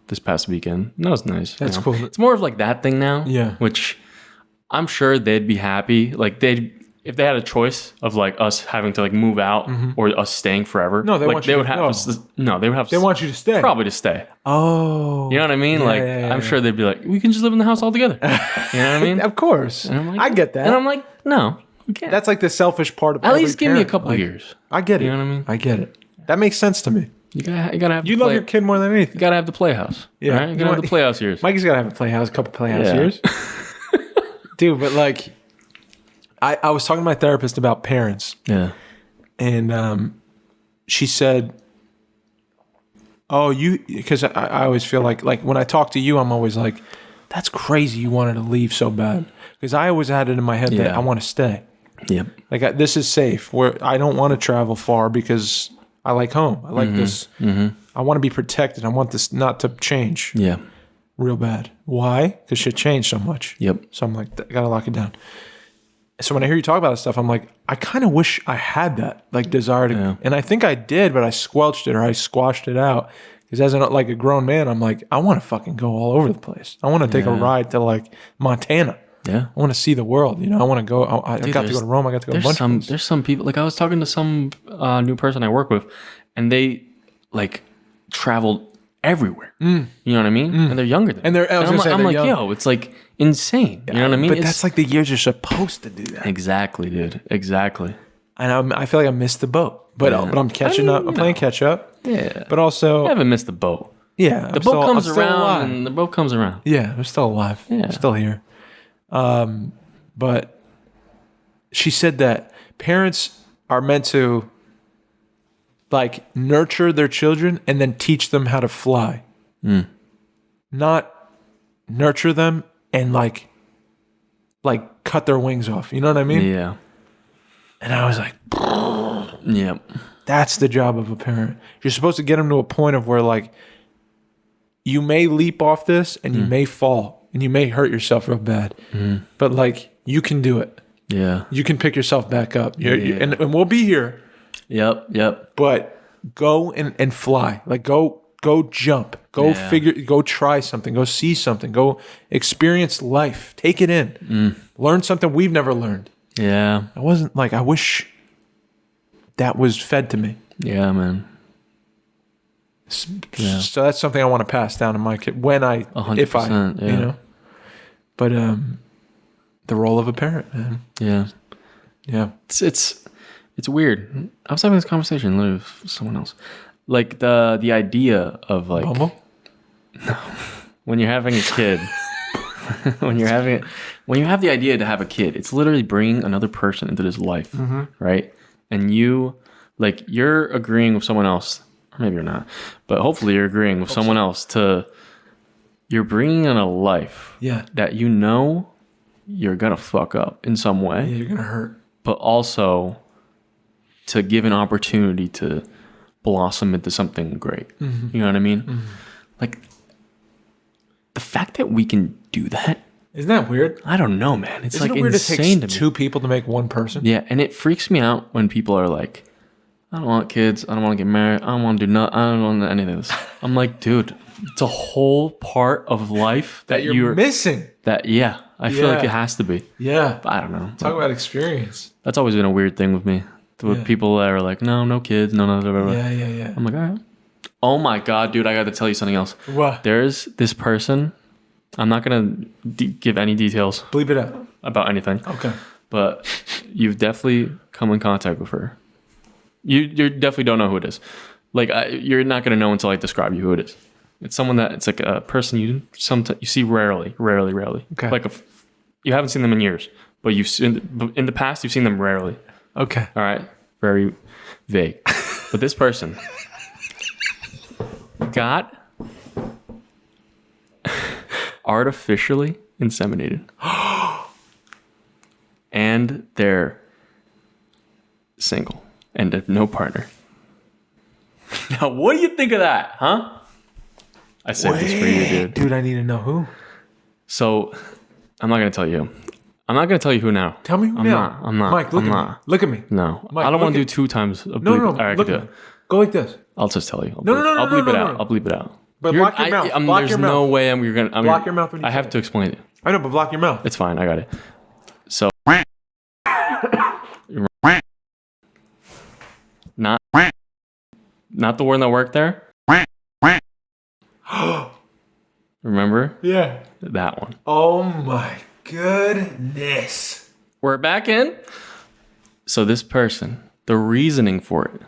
this past weekend. And that was nice. That's cool. It's more of like that thing now. Yeah. Which I'm sure they'd be happy. Like if they had a choice of like us having to like move out or us staying forever. No, they want you to go. They would have. They want you to stay. Probably to stay. Oh. You know what I mean? I'm sure they'd be like, we can just live in the house all together. You know what I mean? Of course. And I'm like, I get that. And I'm like, no, we can't. That's like the selfish part of At least give me a parent. couple years. I get it. You know what I mean? I get it. That makes sense to me. You gotta have. You love your kid more than anything. You gotta have the playhouse. Yeah. Right? You gotta have the playhouse years. Mikey's gotta have a playhouse, a couple playhouse years. Dude, but like, I was talking to my therapist about parents. Yeah. And she said, because I always feel like when I talk to you, I'm always like, that's crazy you wanted to leave so bad. Because I always had it in my head that I want to stay. Yep. Like this is safe. Where I don't want to travel far because I like home. I like this. Mm-hmm. I want to be protected. I want this not to change. Yeah. Real bad. Why? Because shit changed so much. Yep. So I'm like, I gotta lock it down. So when I hear you talk about this stuff, I'm like, I kind of wish I had that like desire to, and I think I did, but I squelched it or I squashed it out. Because as a grown man, I'm like, I want to fucking go all over the place. I want to take a ride to like Montana. Yeah. I want to see the world. I want to go. I got to go to Rome. I got to go to a bunch of places. There's some people, like I was talking to some new person I work with, and they like traveled everywhere. You know what I mean? And they're younger than me. I'm like, yo, it's like insane. You know what I mean? But that's like the years you're supposed to do that. Exactly, dude. Exactly. And I feel like I missed the boat. But I'm catching up. I'm playing catch up. Yeah. But also, I haven't missed the boat. Yeah. The boat comes around, and the boat comes around. Yeah, I'm still alive. Yeah. I'm still here. But she said that parents are meant to like nurture their children and then teach them how to fly. Not nurture them and like cut their wings off. You know what I mean? Yeah. And I was like, yep. That's the job of a parent. You're supposed to get them to a point of where like you may leap off this and you may fall and you may hurt yourself real bad, but like you can do it. Yeah. You can pick yourself back up. And we'll be here. Yep. But go and fly. Like go Go jump. Go figure. Go try something. Go see something. Go experience life. Take it in. Learn something we've never learned. Yeah. I wasn't like, I wish that was fed to me. Yeah, man. So that's something I want to pass down to my kid when I, 100%, you know. But the role of a parent, man. Yeah. Yeah. It's weird. I was having this conversation literally with someone else. Like the idea of like Bumble? No. When you're having a kid, when you have the idea to have a kid, it's literally bringing another person into this life, right? And you're agreeing with someone else, or maybe you're not, but hopefully you're agreeing with someone else you're bringing in a life that you know you're gonna fuck up in some way. Yeah, you're gonna hurt. But also to give an opportunity to blossom into something great. You know what I mean? Like the fact that we can do that. Isn't that weird? I don't know, man. It's Isn't like it weird insane it takes to me. two people to make one person? Yeah, and it freaks me out when people are like, I don't want kids. I don't want to get married. I don't want to do nothing. I don't want to do anything of this. I'm like, dude, it's a whole part of life that you're missing. I feel like it has to be. Yeah. But I don't know. Talk about experience. That's always been a weird thing with me. With people that are like, no kids, no. Yeah. I'm like, all right. Oh my God, dude, I got to tell you something else. What? There's this person. I'm not going to give any details. Bleep it out. About anything. Okay. But you've definitely come in contact with her. You definitely don't know who it is. Like, you're not going to know until I describe you who it is. It's someone it's like a person you see rarely. Okay. Like you haven't seen them in years, but in the past, you've seen them rarely. Okay. All right. Very vague. But this person got artificially inseminated. And they're single and have no partner. Now, what do you think of that, huh? I saved this for you, dude. Dude, I need to know who. So, I'm not going to tell you. I'm not going to tell you who now. Tell me who now. I'm not. Mike, look at me. Look at me. No. Mike, I don't want to do 2 times. No. All right, Look at me. Go like this. I'll just tell you. No. I'll bleep it out. I'll bleep it out. But block your mouth. Block there's your mouth. no way you're going to... Block your mouth when you I have to explain it. I know, but block your mouth. It's fine. I got it. So... Not the one that worked there. Remember? Yeah. That one. Oh my goodness. We're back in. So this person, the reasoning for it.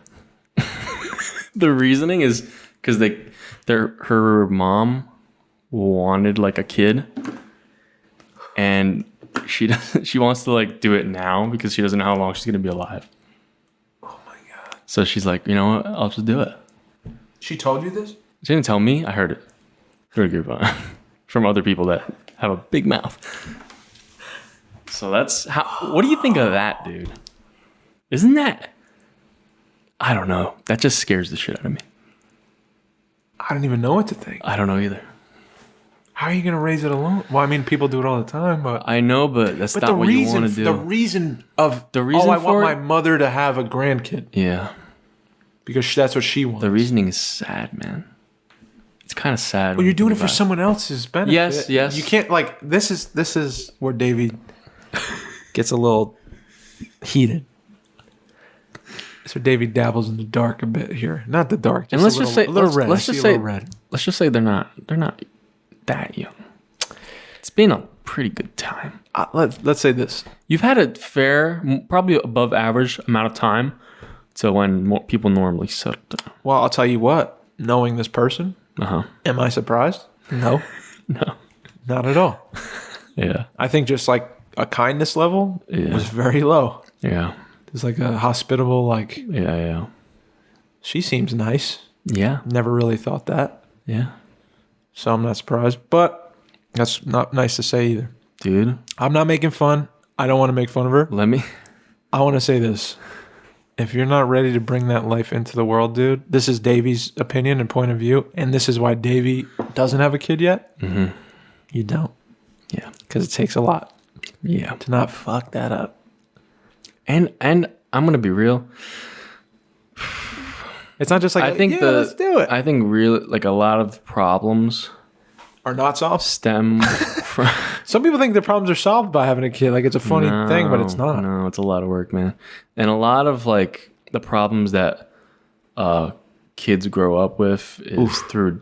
The reasoning is because her mom wanted like a kid. And she wants to like do it now because she doesn't know how long she's gonna be alive. Oh my God. So she's like, you know what? I'll just do it. She told you this? She didn't tell me. I heard it through a grapevine from other people that have a big mouth. So that's how. What do you think of that, dude? Isn't that? I don't know. That just scares the shit out of me. I don't even know what to think. I don't know either. How are you gonna raise it alone? Well, I mean, people do it all the time, but I know, but that's not what you want to do. The reason I want my mother to have a grandkid. Yeah, because that's what she wants. The reasoning is sad, man. It's kind of sad. Well, you're doing it for someone else's benefit. Yes. You can't like this is where Davey gets a little heated. So Davey dabbles in the dark a bit here. Not the dark, and let's just say red. Let's just say they're not that young. It's been a pretty good time. Let's say this. You've had a fair, probably above average amount of time to when more people normally settle down. Well, I'll tell you what. Knowing this person, am I surprised? No. No. Not at all. Yeah. I think just like a kindness level was very low. Yeah. It's like a hospitable, like... Yeah. She seems nice. Yeah. Never really thought that. Yeah. So I'm not surprised. But that's not nice to say either. Dude. I'm not making fun. I don't want to make fun of her. I want to say this. If you're not ready to bring that life into the world, dude, this is Davey's opinion and point of view. And this is why Davey doesn't have a kid yet. Mm-hmm. You don't. Yeah. Because it takes a lot. Yeah. To not fuck that up. And I'm going to be real. It's not just like, I think let's do it. I think really like a lot of problems Are not solved. stem from. Some people think their problems are solved by having a kid. Like it's a funny thing, but it's not. No, it's a lot of work, man. And a lot of like the problems that kids grow up with is through,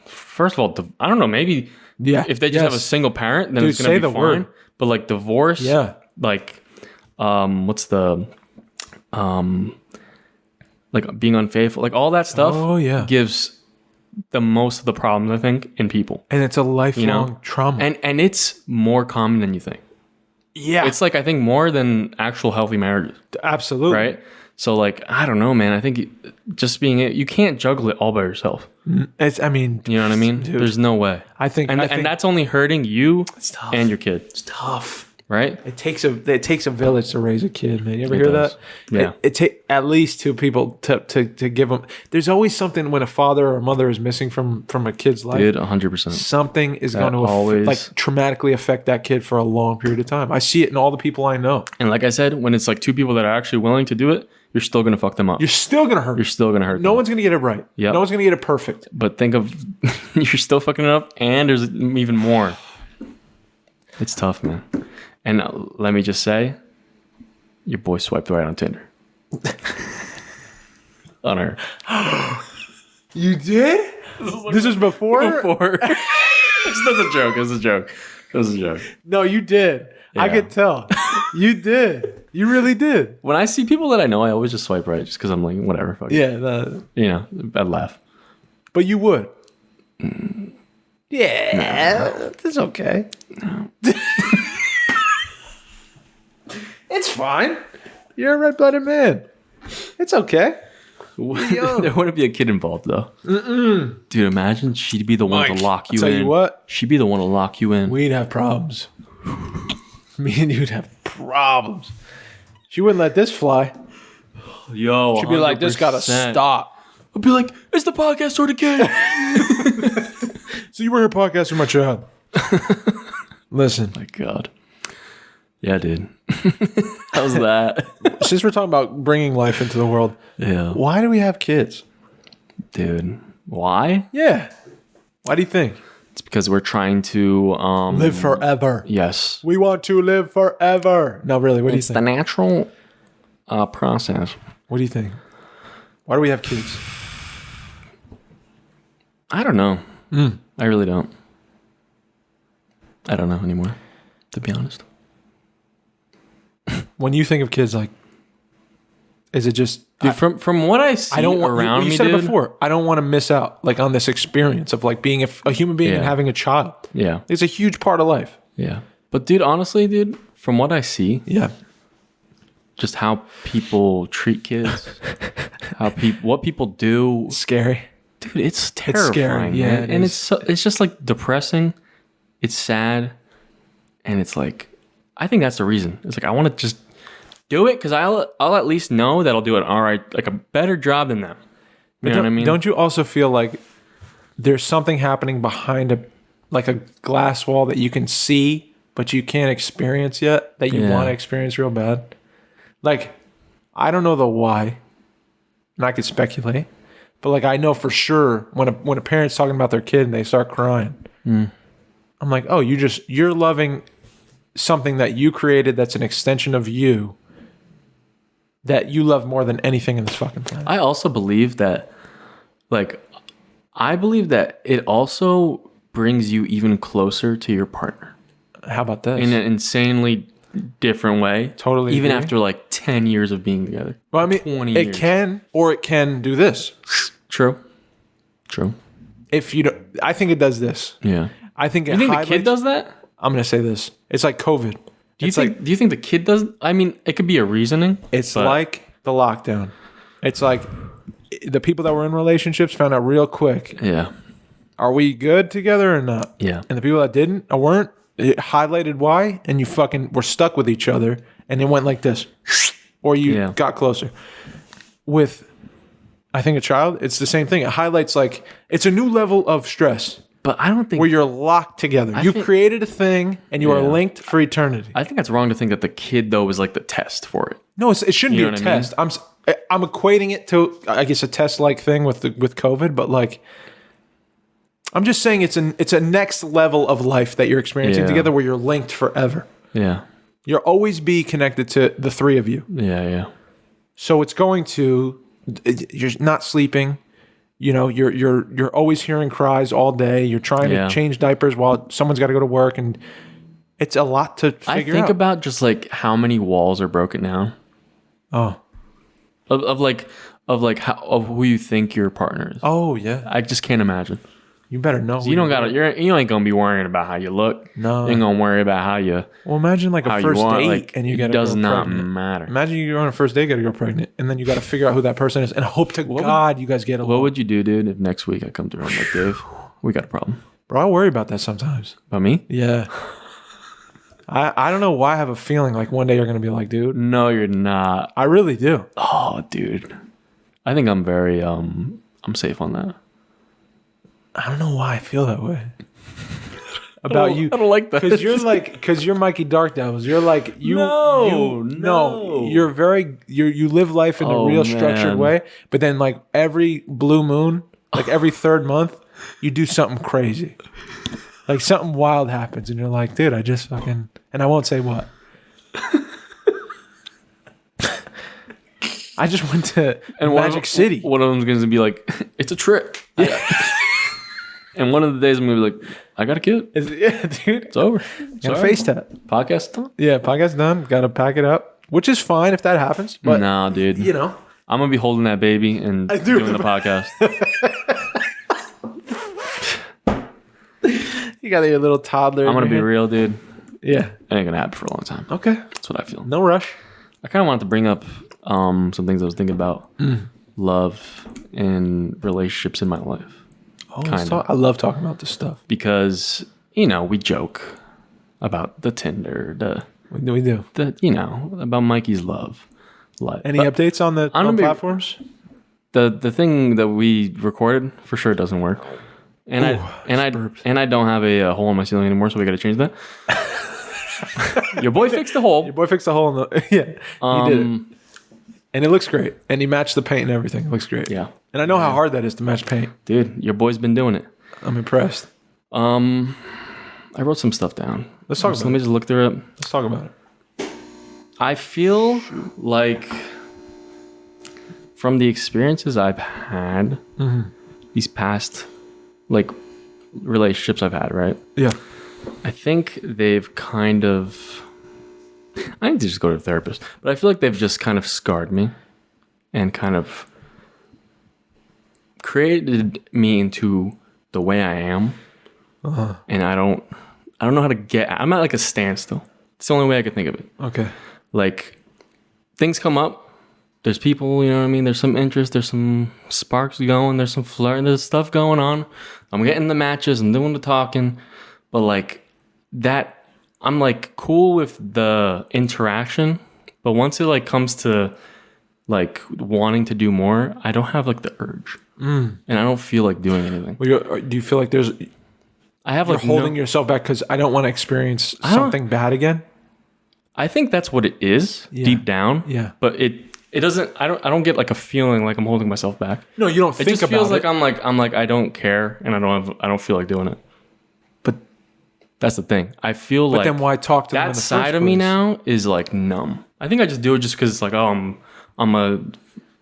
first of all, I don't know, maybe if they just have a single parent, then it's going to be fine. Word. But like divorce, like what's the like being unfaithful, like all that stuff gives the most of the problems, I think, in people. And it's a lifelong trauma. And it's more common than you think. Yeah. It's like, I think, more than actual healthy marriages. Absolutely. Right? So, like, I don't know, man. I think just you can't juggle it all by yourself. You know what I mean? Dude, there's no way. I think that's only hurting you and your kid. It's tough. Right? It takes a village to raise a kid, man. You ever hear that? Yeah. It takes at least two people to give them. There's always something when a father or a mother is missing from a kid's life. Dude, 100%. Something is going to traumatically affect that kid for a long period of time. I see it in all the people I know. And like I said, when it's like two people that are actually willing to do it, you're still going to fuck them up. You're still going to hurt. You're still going to hurt No them. one's going to get it right. Yep. No one's going to get it perfect. But think of, you're still fucking it up, and there's even more. It's tough, man. And let me just say, your boy swiped right on Tinder. On her. You did? This is before? Before. That's a joke. It was a joke. No, you did. Yeah. I could tell. You did. You really did. When I see people that I know, I always just swipe right just because I'm like, whatever. Fuck I'd laugh. But you would. Yeah. No. That's okay. No. It's fine. You're a red-blooded man. It's okay. There wouldn't be a kid involved, though. Dude, imagine she'd be the one to lock you in. I'll tell you what. She'd be the one to lock you in. We'd have problems. Me and you'd have problems. She wouldn't let this fly. Yo, she'd be like, this gotta stop. I'd be like, it's the podcast or the kid. So you were her podcast or my child? Listen. My God. Yeah, dude. How's that? Since we're talking about bringing life into the world, why do we have kids? Dude, why? Yeah. Why do you think? It's because we're trying to... live forever. Yes. We want to live forever. No, really, what do you think? It's the natural process. What do you think? Why do we have kids? I don't know. I really don't. I don't know anymore, to be honest. When you think of kids, like, is it just... Dude, from what I see around me, you said it before, I don't want to miss out, like, on this experience of, like, being a human being and having a child. Yeah. It's a huge part of life. Yeah. But, dude, honestly, from what I see... Yeah. Just how people treat kids, what people do. Scary. Dude, it's terrifying. It's scary. Yeah. And it's just, like, depressing. It's sad. And it's, like... I think that's the reason. It's like, I want to just do it because I'll at least know that I'll do it all right, like a better job than them. You know what I mean? Don't you also feel like there's something happening behind a glass wall that you can see, but you can't experience yet, that you want to experience real bad? Like, I don't know the why, and I could speculate, but like I know for sure when a parent's talking about their kid and they start crying, I'm like, oh, you're loving something that you created that's an extension of you that you love more than anything in this fucking planet. I also believe that, it also brings you even closer to your partner. How about this? In an insanely different way. Totally. Even agree. after like 10 years of being together. Well, I mean, 20 it years. can, or it can do this. True. If you don't, I think it does this. Yeah. I think you think the kid does that? I'm going to say this. It's like COVID. Do you think the kid does? I mean, it could be a reasoning. It's like the lockdown. It's like the people that were in relationships found out real quick. Yeah. Are we good together or not? Yeah. And the people that didn't or weren't, it highlighted why, and you fucking were stuck with each other, and it went like this. Or you got closer. With, I think, a child, it's the same thing. It highlights like, it's a new level of stress. But I don't think... Where you're locked together. You created a thing, and you are linked for eternity. I think that's wrong to think that the kid, though, is like the test for it. No, it shouldn't be a test. I'm equating it to, I guess, a test-like thing with COVID, but like, I'm just saying it's a next level of life that you're experiencing together where you're linked forever. Yeah. You'll always be connected to the three of you. Yeah. So it's going to, you're not sleeping. You know, you're always hearing cries all day. You're trying to change diapers while someone's got to go to work, and it's a lot to figure out. I think about just like how many walls are broken down. Oh. Of who you think your partner is. Oh yeah. I just can't imagine. You better know. You don't gotta. You ain't gonna be worrying about how you look. No. You ain't gonna worry about how you. Well, imagine like a first date, like, and you get. It does not matter. Imagine you're on a first date, got to go pregnant, and then you got to figure out who that person is, and hope to God you guys get along. What would you do, dude, if next week I come through and I'm like, Dave, we got a problem? Bro, I worry about that sometimes. About me? Yeah. I don't know why I have a feeling like one day you're gonna be like, dude. No, you're not. I really do. Oh, dude. I think I'm very I'm safe on that. I don't know why I feel that way about you. I don't like that because you're Mikey Dark Devils. You're like you. No. You're very you live life in a real structured way. But then like every blue moon, like every third month, you do something crazy. Like something wild happens, and you're like, dude, I just fucking, and I won't say what. I just went to Magic City. One of them's going to be like, it's a trip. Yeah. And one of the days I'm going to be like, I got a kid. Yeah, dude. It's over. Got a face tap. Podcast done? Yeah, podcast done. Got to pack it up, which is fine if that happens. But nah, dude. You know. I'm going to be holding that baby and doing the podcast. You got your little toddler. I'm going to be real, dude. Yeah. It ain't going to happen for a long time. Okay. That's what I feel. No rush. I kind of wanted to bring up some things I was thinking about. Love and relationships in my life. Oh, I love talking about this stuff. Because, you know, we joke about the Tinder, We do. You know, about Mikey's love life. Any updates on the platforms? The thing that we recorded for sure doesn't work. And I don't have a hole in my ceiling anymore, so we got to change that. Your boy fixed the hole. Your boy fixed the hole in the he did it. And it looks great. And he matched the paint and everything. It looks great. Yeah. And I know how hard that is to match paint. Dude, your boy's been doing it. I'm impressed. I wrote some stuff down. Let's talk about it. Let me just look through it. Let's talk about it. I feel like from the experiences I've had these past like relationships I've had, right? Yeah. I think they've kind of I need to just go to a therapist, but I feel like they've just kind of scarred me and kind of created me into the way I am. And I don't know how to get. I'm at like a standstill. It's the only way I can think of it. Okay. Like things come up. There's people, you know what I mean? There's some interest. There's some sparks going. There's some flirt. There's stuff going on. I'm getting the matches. I'm doing the talking. But like that, I'm like cool with the interaction. But once it like comes to like wanting to do more, I don't have like the urge. And I don't feel like doing anything. Well, do you feel like there's... I have you're like holding yourself back because I don't want to experience something bad again? I think that's what it is deep down. Yeah. But it doesn't. I don't get like a feeling like I'm holding myself back. No, you don't think about it. It just feels like I'm like I don't care and I don't feel like doing it. But that's the thing. I feel like. But then why talk to them in the first place? That side of me now is like numb. I think I just do it just because it's like, oh, I'm a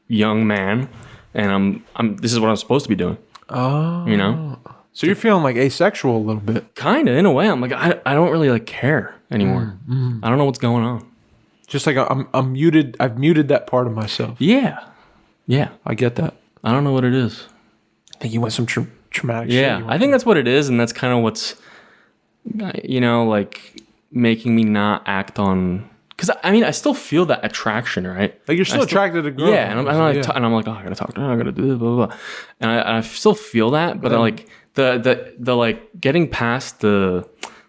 young man and I'm this is what I'm supposed to be doing. Oh. You know. So you're feeling like asexual a little bit. Kind of, in a way. I'm like, I don't really like care anymore. I don't know what's going on. Just like I'm muted. I've muted that part of myself. Yeah. Yeah. I get that. I don't know what it is. I think you went some traumatic shit. Yeah. I think that's what it is. And that's kind of what's, you know, like making me not act on. Because I mean, I still feel that attraction, right? Like you're still attracted to girls. Yeah. And I'm like, oh, I got to talk to her. I got to do this, blah, blah, blah. And I still feel that. But I like. The like getting past the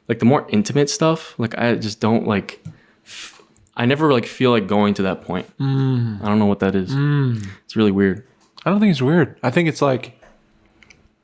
like the more intimate stuff, like I just don't like I never like feel like going to that point. I don't know what that is. It's really weird. I don't think it's weird. I think it's like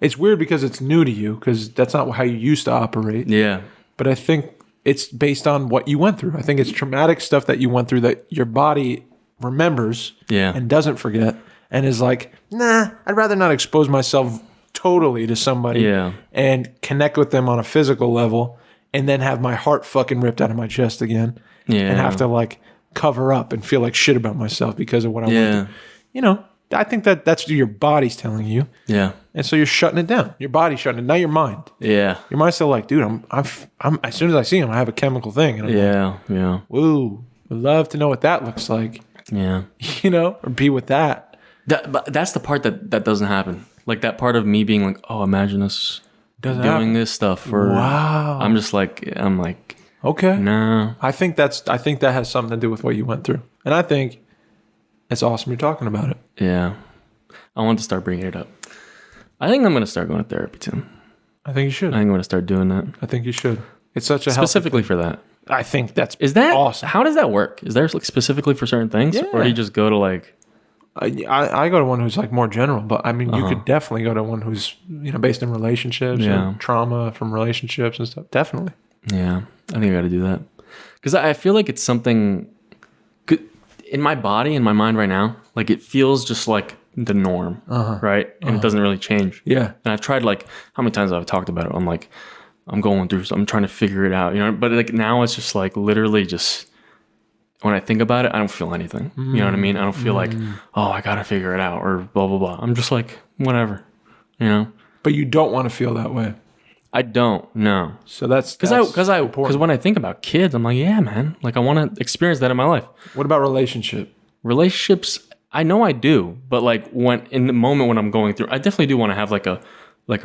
it's weird because it's new to you because that's not how you used to operate. Yeah. But I think it's based on what you went through. I think it's traumatic stuff that you went through that your body remembers Yeah. and doesn't forget and is like, nah, I'd rather not expose myself totally to somebody and connect with them on a physical level and then have my heart fucking ripped out of my chest again and have to like cover up and feel like shit about myself because of what I went through. You know, I think that's what your body's telling you. Yeah. And so you're shutting it down. Your body's shutting it, not your mind. Yeah. Your mind's still like, dude, I'm as soon as I see him, I have a chemical thing. And I'm like, woo, would love to know what that looks like. Yeah. You know, or be with that. But that's the part that doesn't happen. Like that part of me being like, oh, imagine us doing this stuff. Or wow. I'm like, okay. nah. I think that has something to do with what you went through. And I think it's awesome you're talking about it. Yeah. I want to start bringing it up. I think I'm going to start going to therapy, Tim. I think you should. I think I'm going to start doing that. I think you should. It's such a specifically for that. I think that's awesome. How does that work? Is there like specifically for certain things, or do you just go to like? I go to one who's like more general, but I mean, you could definitely go to one who's based in relationships and trauma from relationships and stuff. Definitely. Yeah, I think I got to do that because I feel like it's something good in my body and my mind right now. Like it feels just like the norm, right? And it doesn't really change. Yeah. And I've tried like how many times I've talked about it. I'm like, I'm going through, I'm trying to figure it out, But like now it's just like literally just when I think about it, I don't feel anything. You know what I mean? I don't feel like, oh, I gotta figure it out or blah blah blah. I'm just like whatever, But you don't want to feel that way. I don't. No. So that's because when I think about kids, I'm like, yeah, man. Like I want to experience that in my life. What about relationships? I know I do, but like when in the moment when I'm going through, I definitely do want to have like a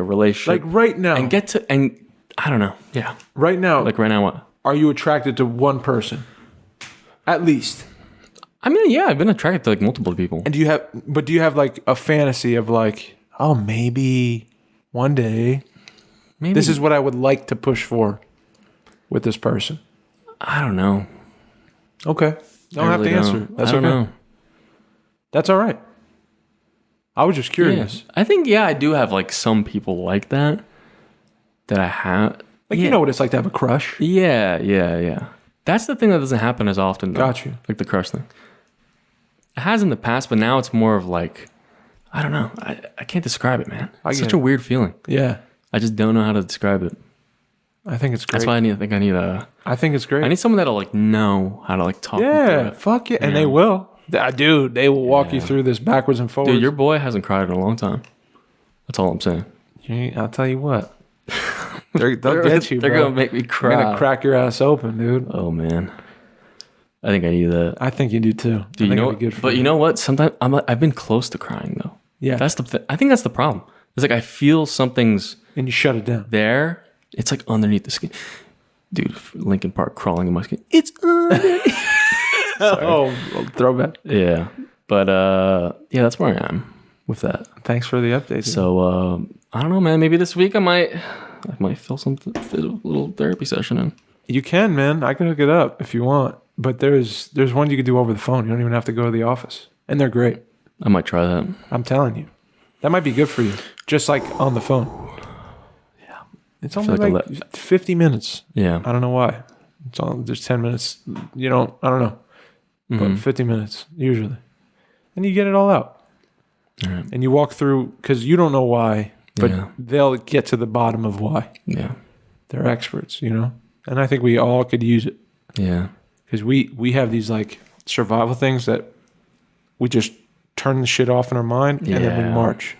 relationship. Like right now. And I don't know. Yeah. Right now. Like right now what? Are you attracted to one person? At least. I mean, yeah, I've been attracted to like multiple people. And do you have like a fantasy of like, oh, maybe one day this is what I would like to push for with this person? I don't know. Okay. Don't have to answer. That's okay. Know. That's all right. I was just curious. Yeah. I think, I do have like some people like that I have. Like, you know what it's like to have a crush? Yeah. That's the thing that doesn't happen as often, though. Got you. Like the crush thing. It has in the past, but now it's more of like, I don't know. I can't describe it, man. It's such a weird feeling. Yeah. I just don't know how to describe it. I think it's great. That's why I think it's great. I need someone that'll like know how to like talk. Yeah, fuck yeah. And they will. Dude, they will walk you through this backwards and forwards. Dude, your boy hasn't cried in a long time. That's all I'm saying. I'll tell you what. They'll get you, bro. They're going to make me cry. They're going to crack your ass open, dude. Oh, man. I think I need that. I think you do, too. Dude, you know what? Sometimes I've been close to crying, though. Yeah. I think that's the problem. It's like I feel something's... And you shut it down. There. It's like underneath the skin. Dude, Linkin Park crawling in my skin. It's underneath. Oh, throwback. Yeah. But, that's where I am with that. Thanks for the update. So, I don't know, man. Maybe this week I might fit a little therapy session in. You can, man. I can hook it up if you want. But there's one you can do over the phone. You don't even have to go to the office. And they're great. I might try that. I'm telling you. That might be good for you. Just like on the phone. Yeah. It's only like 50 minutes. Yeah. I don't know why. It's all just 10 minutes. I don't know. Mm-hmm. But 50 minutes, usually. And you get it all out. All right. And you walk through, because you don't know why, but they'll get to the bottom of why. Yeah. They're experts, And I think we all could use it. Yeah. Because we have these like survival things that we just turn the shit off in our mind and then we march.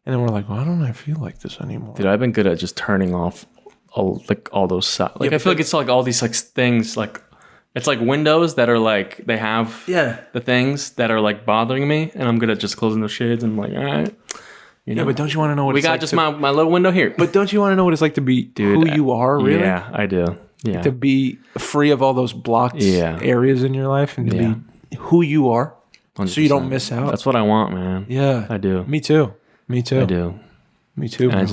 And then we're like, why don't I feel like this anymore? Dude, I've been good at just turning off all those like I feel like it's like all these like things like it's like windows that are like they have the things that are like bothering me, and I'm good at just closing those shades and I'm like, all right. But don't you want to know what it's like? We got just my little window here. But don't you want to know what it's like to be who you are, really? Yeah, I do. Yeah. To be free of all those blocked areas in your life and to be who you are 100%. So you don't miss out. That's what I want, man. Yeah. I do. Me too. I do. Me too. And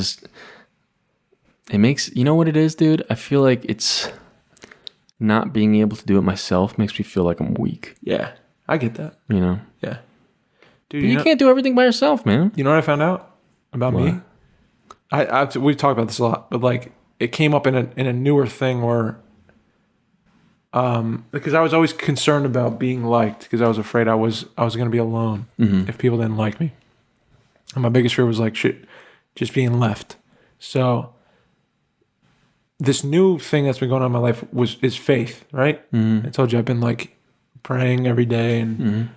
it makes, you know what it is, dude? I feel like it's not being able to do it myself makes me feel like I'm weak. Yeah. I get that. Yeah. Dude, but you can't do everything by yourself, man. You know what I found out about me? We've talked about this a lot, but like it came up in a newer thing where Because I was always concerned about being liked because I was afraid I was going to be alone if people didn't like me. And my biggest fear was like shit, just being left. So this new thing that's been going on in my life is faith, right? I told you I've been like praying every day, and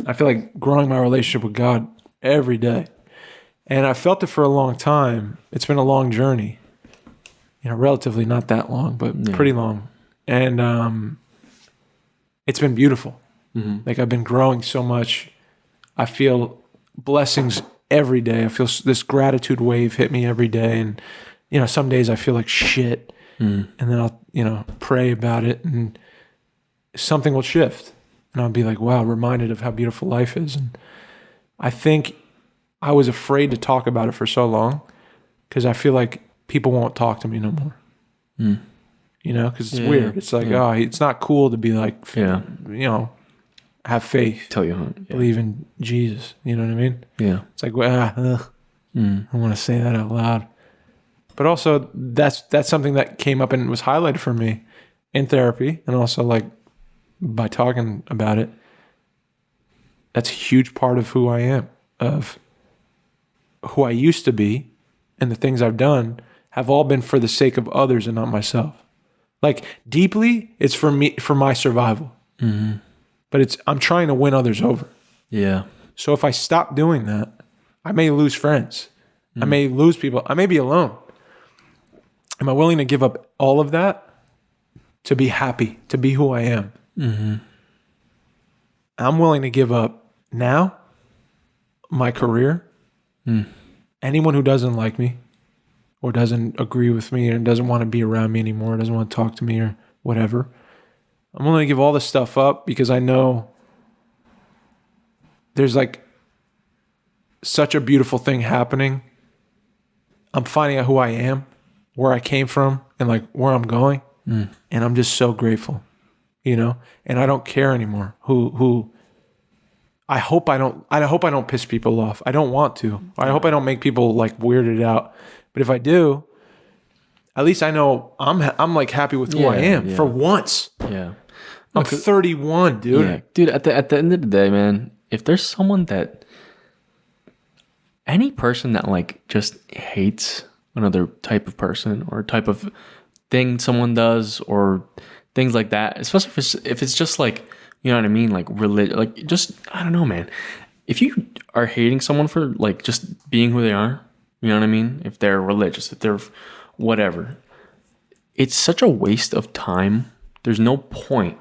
I feel like growing my relationship with God every day. And I felt it for a long time. It's been a long journey, relatively not that long, but pretty long. And it's been beautiful. Like I've been growing so much. I feel blessings every day. I feel this gratitude wave hit me every day. And, some days I feel like shit. And then I'll, pray about it and something will shift. And I'll be like, wow, reminded of how beautiful life is. And I think I was afraid to talk about it for so long because I feel like people won't talk to me no more. Because it's weird. It's like, oh, it's not cool to be like, have faith. Tell you, huh? Believe in Jesus. You know what I mean? Yeah. It's like, I want to say that out loud. But also, that's something that came up and was highlighted for me in therapy, and also like by talking about it. That's a huge part of who I am, of who I used to be, and the things I've done have all been for the sake of others and not myself. Like deeply, it's for me, for my survival. But I'm trying to win others over. Yeah. So if I stop doing that, I may lose friends. I may lose people. I may be alone. Am I willing to give up all of that to be happy, to be who I am? I'm willing to give up now my career. Anyone who doesn't like me or doesn't agree with me and doesn't want to be around me anymore, doesn't want to talk to me or whatever, I'm willing to give all this stuff up because I know there's like such a beautiful thing happening. I'm finding out who I am, where I came from, and like where I'm going. And I'm just so grateful, and I don't care anymore who I hope I don't piss people off. I don't want to. I hope I don't make people like weirded out. But if I do, at least I know I'm like happy with who I am for once. Yeah. I'm 31, dude. Yeah. Dude, at the end of the day, man, if there's someone that any person that like just hates another type of person or type of thing someone does or things like that, especially if it's just like, you know what I mean? Like like just, I don't know, man. If you are hating someone for like just being who they are, you know what I mean? If they're religious, if they're whatever, it's such a waste of time. There's no point.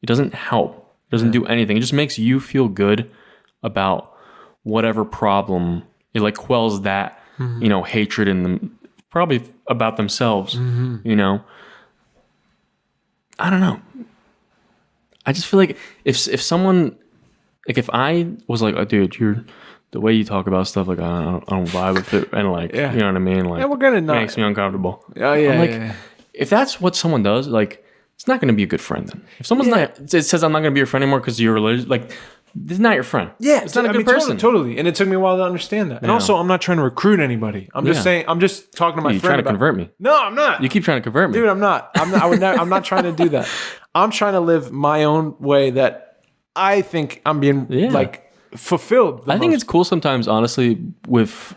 It doesn't help. It doesn't do anything. It just makes you feel good about whatever problem. It like quells that, hatred in them, probably about themselves, I don't know. I just feel like if someone, like if I was like, oh, dude, the way you talk about stuff, like I don't vibe with it, and like, you know what I mean? Like, we're gonna not. Makes me uncomfortable. Oh yeah. I'm like, if that's what someone does, like, it's not going to be a good friend then. If someone's it says I'm not going to be your friend anymore because you're religious, like, this is not your friend. Yeah, it's not a good person. Totally. And it took me a while to understand that. And also, I'm not trying to recruit anybody. I'm just saying. I'm just talking to my friend. You're trying to convert me. No, I'm not. You keep trying to convert me, dude. I'm not. I'm not trying to do that. I'm trying to live my own way that I think I'm being like fulfilled. I think it's cool sometimes, honestly, with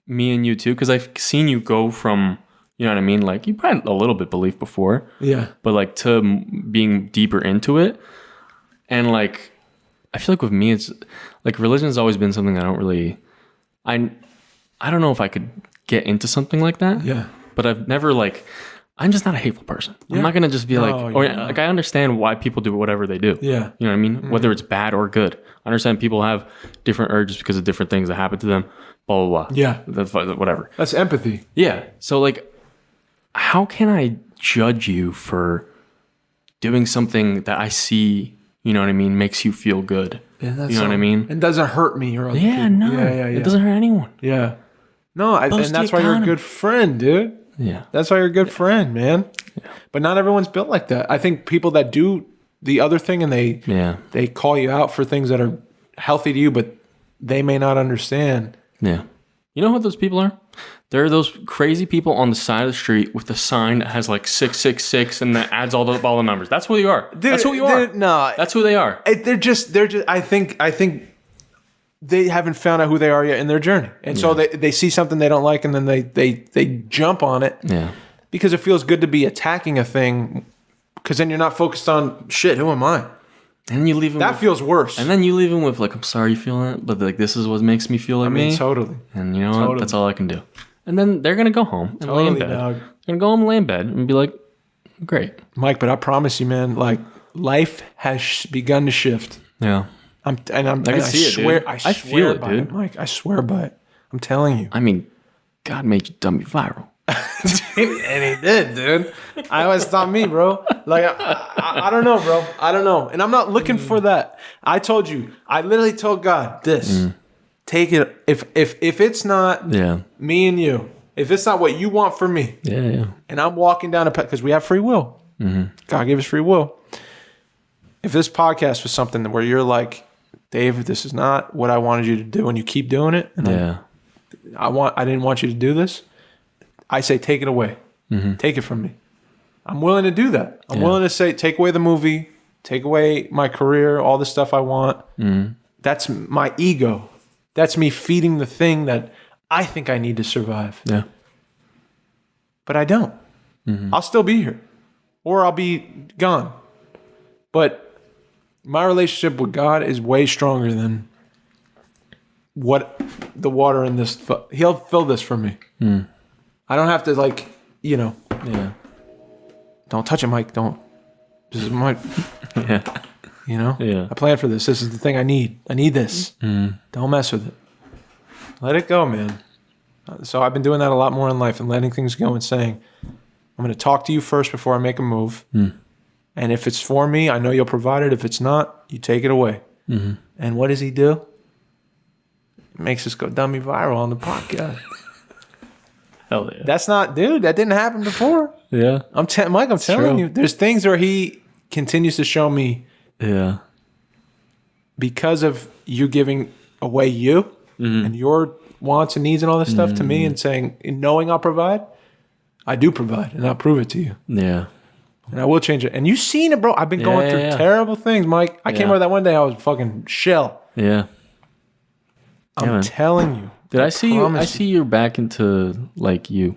me and you too, because I've seen you go from, you know what I mean, like you had a little bit belief before, but like to being deeper into it, and like I feel like with me, it's like religion has always been something I don't really, I don't know if I could get into something like that. Yeah, but I've never like. I'm just not a hateful person. I'm not gonna just be like I understand why people do whatever they do. Yeah, you know what I mean. Whether it's bad or good, I understand people have different urges because of different things that happen to them. Blah blah blah. Yeah, that's whatever. That's empathy. Yeah. So like, how can I judge you for doing something that I see? You know what I mean? Makes you feel good. Yeah, that's you know what I mean? And doesn't hurt me or other people. Yeah. It doesn't hurt anyone. Yeah. No, and that's why you're a good friend, dude. Yeah. That's why you're a good friend, man. Yeah. But not everyone's built like that. I think people that do the other thing and they call you out for things that are healthy to you, but they may not understand. Yeah. You know what those people are? They're those crazy people on the side of the street with the sign that has like 666 and that adds all the numbers. That's who you are. Dude, that's who you are. No, that's who they are. They're just. I think they haven't found out who they are yet in their journey, and so they see something they don't like, and then they jump on it. Yeah. Because it feels good to be attacking a thing, because then you're not focused on shit. Who am I? And you leave them. That feels worse. And then you leave them with like, I'm sorry you feel that, but like this is what makes me feel like me. Totally. And you know what? That's all I can do. And then they're gonna go home and lay in bed. Dog. They're gonna go home and lay in bed and be like, great, Mike. But I promise you, man, like life has begun to shift. Yeah. I swear, dude. I feel it, by dude. it, Mike. I swear by it. I'm telling you. I mean, God made you dummy viral. And he did, dude. I always thought me, bro. Like I don't know, bro. I don't know, and I'm not looking for that. I told you. I literally told God this. Take it. If it's not me and you, if it's not what you want for me, and I'm walking down a path because we have free will. God gave us free will. If this podcast was something where you're like, Dave, this is not what I wanted you to do, and you keep doing it, and I didn't want you to do this. I say, take it away. Take it from me. I'm willing to do that. I'm willing to say, take away the movie, take away my career, all the stuff I want. That's my ego. That's me feeding the thing that I think I need to survive. Yeah. But I don't. I'll still be here. Or I'll be gone. But my relationship with God is way stronger than what the water in this. He'll fill this for me. I don't have to Yeah. Don't touch it, Mike. Don't. This is my. Yeah. I planned for this. This is the thing I need. I need this. Don't mess with it. Let it go, man. So I've been doing that a lot more in life and letting things go and saying, I'm going to talk to you first before I make a move. And if it's for me, I know you'll provide it. If it's not, you take it away. And what does he do? It makes us go dummy viral on the podcast. Hell yeah. That's not, dude, that didn't happen before. Yeah. Mike, I'm telling you, there's things where he continues to show me. Yeah. Because of you giving away you and your wants and needs and all this stuff to me and saying, knowing I'll provide, I do provide and I'll prove it to you. Yeah. And I will change it. And you've seen it, bro. I've been going through terrible things, Mike. I came over that one day, I was fucking shell. Yeah. I'm telling you. Did I see you? I see you're back into like you.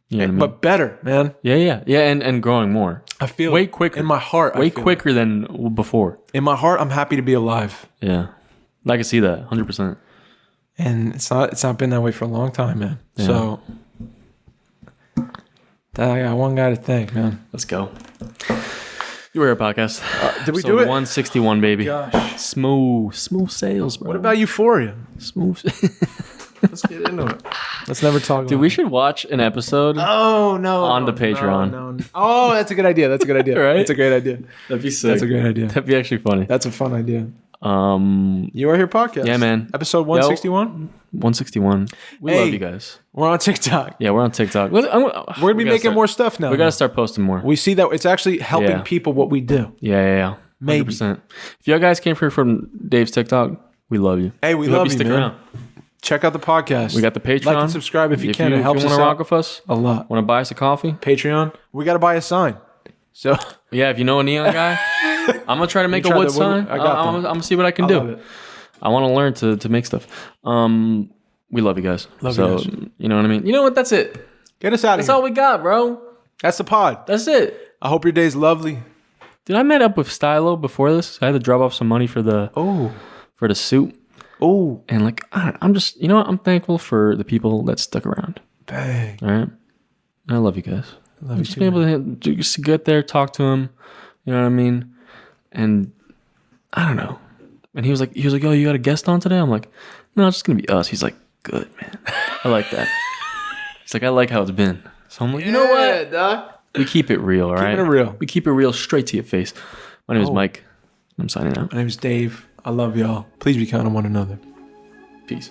You know what I mean? But better, man. Yeah, and growing more. I feel way quicker in my heart. Way quicker than before. In my heart, I'm happy to be alive. Yeah, I can see that 100%. And it's not been that way for a long time, man. Yeah. So I got one guy to thank, man. Let's go. You were a podcast. Did we do it? 161, baby. Gosh. Smooth sales, bro. What about Euphoria? Smooth. Let's get into it. Let's never talk about Dude, we should watch an episode. Oh, no. On the Patreon. No. Oh, that's a good idea. That's a good idea. Right? That's a great idea. That'd be sick. That's a great idea. That'd be actually funny. That's a fun idea. You Are Here podcast. Yeah, man. Episode 161? 161. We love you guys. We're on TikTok. Yeah, we're on TikTok. We're going to be making more stuff now. We got to start posting more. We see that it's actually helping people what we do. Yeah. 100%. Maybe. If you guys came here from Dave's TikTok, we love you. Hey, we love you, stick man. around. Check out the podcast. We got the Patreon. Like and subscribe if you can. It helps us out. If you want to rock with us a lot. Want to buy us a coffee? Patreon. We got to buy a sign. So yeah, if you know a neon guy, I'm gonna try to make a wood sign. I'm gonna see what I can do. I want to learn to make stuff. We love you guys. Love you guys. You know what I mean? You know what? That's it. Get us out of here. That's all we got, bro. That's the pod. That's it. I hope your day's lovely. Dude, I met up with Stylo before this. I had to drop off some money for the suit. Oh. And I'm just, you know what? I'm thankful for the people that stuck around. Bang. All right. I love you guys. I love you just too. Being able to just get there, talk to him. You know what I mean? And I don't know. And he was like, "Oh, you got a guest on today?" I'm like, "No, it's just gonna be us." He's like, "Good, man. I like that." He's like, "I like how it's been." So I'm like, "You know what, Doc? We keep it real, all right? Keep it real. We keep it real, straight to your face." My name is Mike. I'm signing out. My name is Dave. I love y'all. Please be kind to one another. Peace.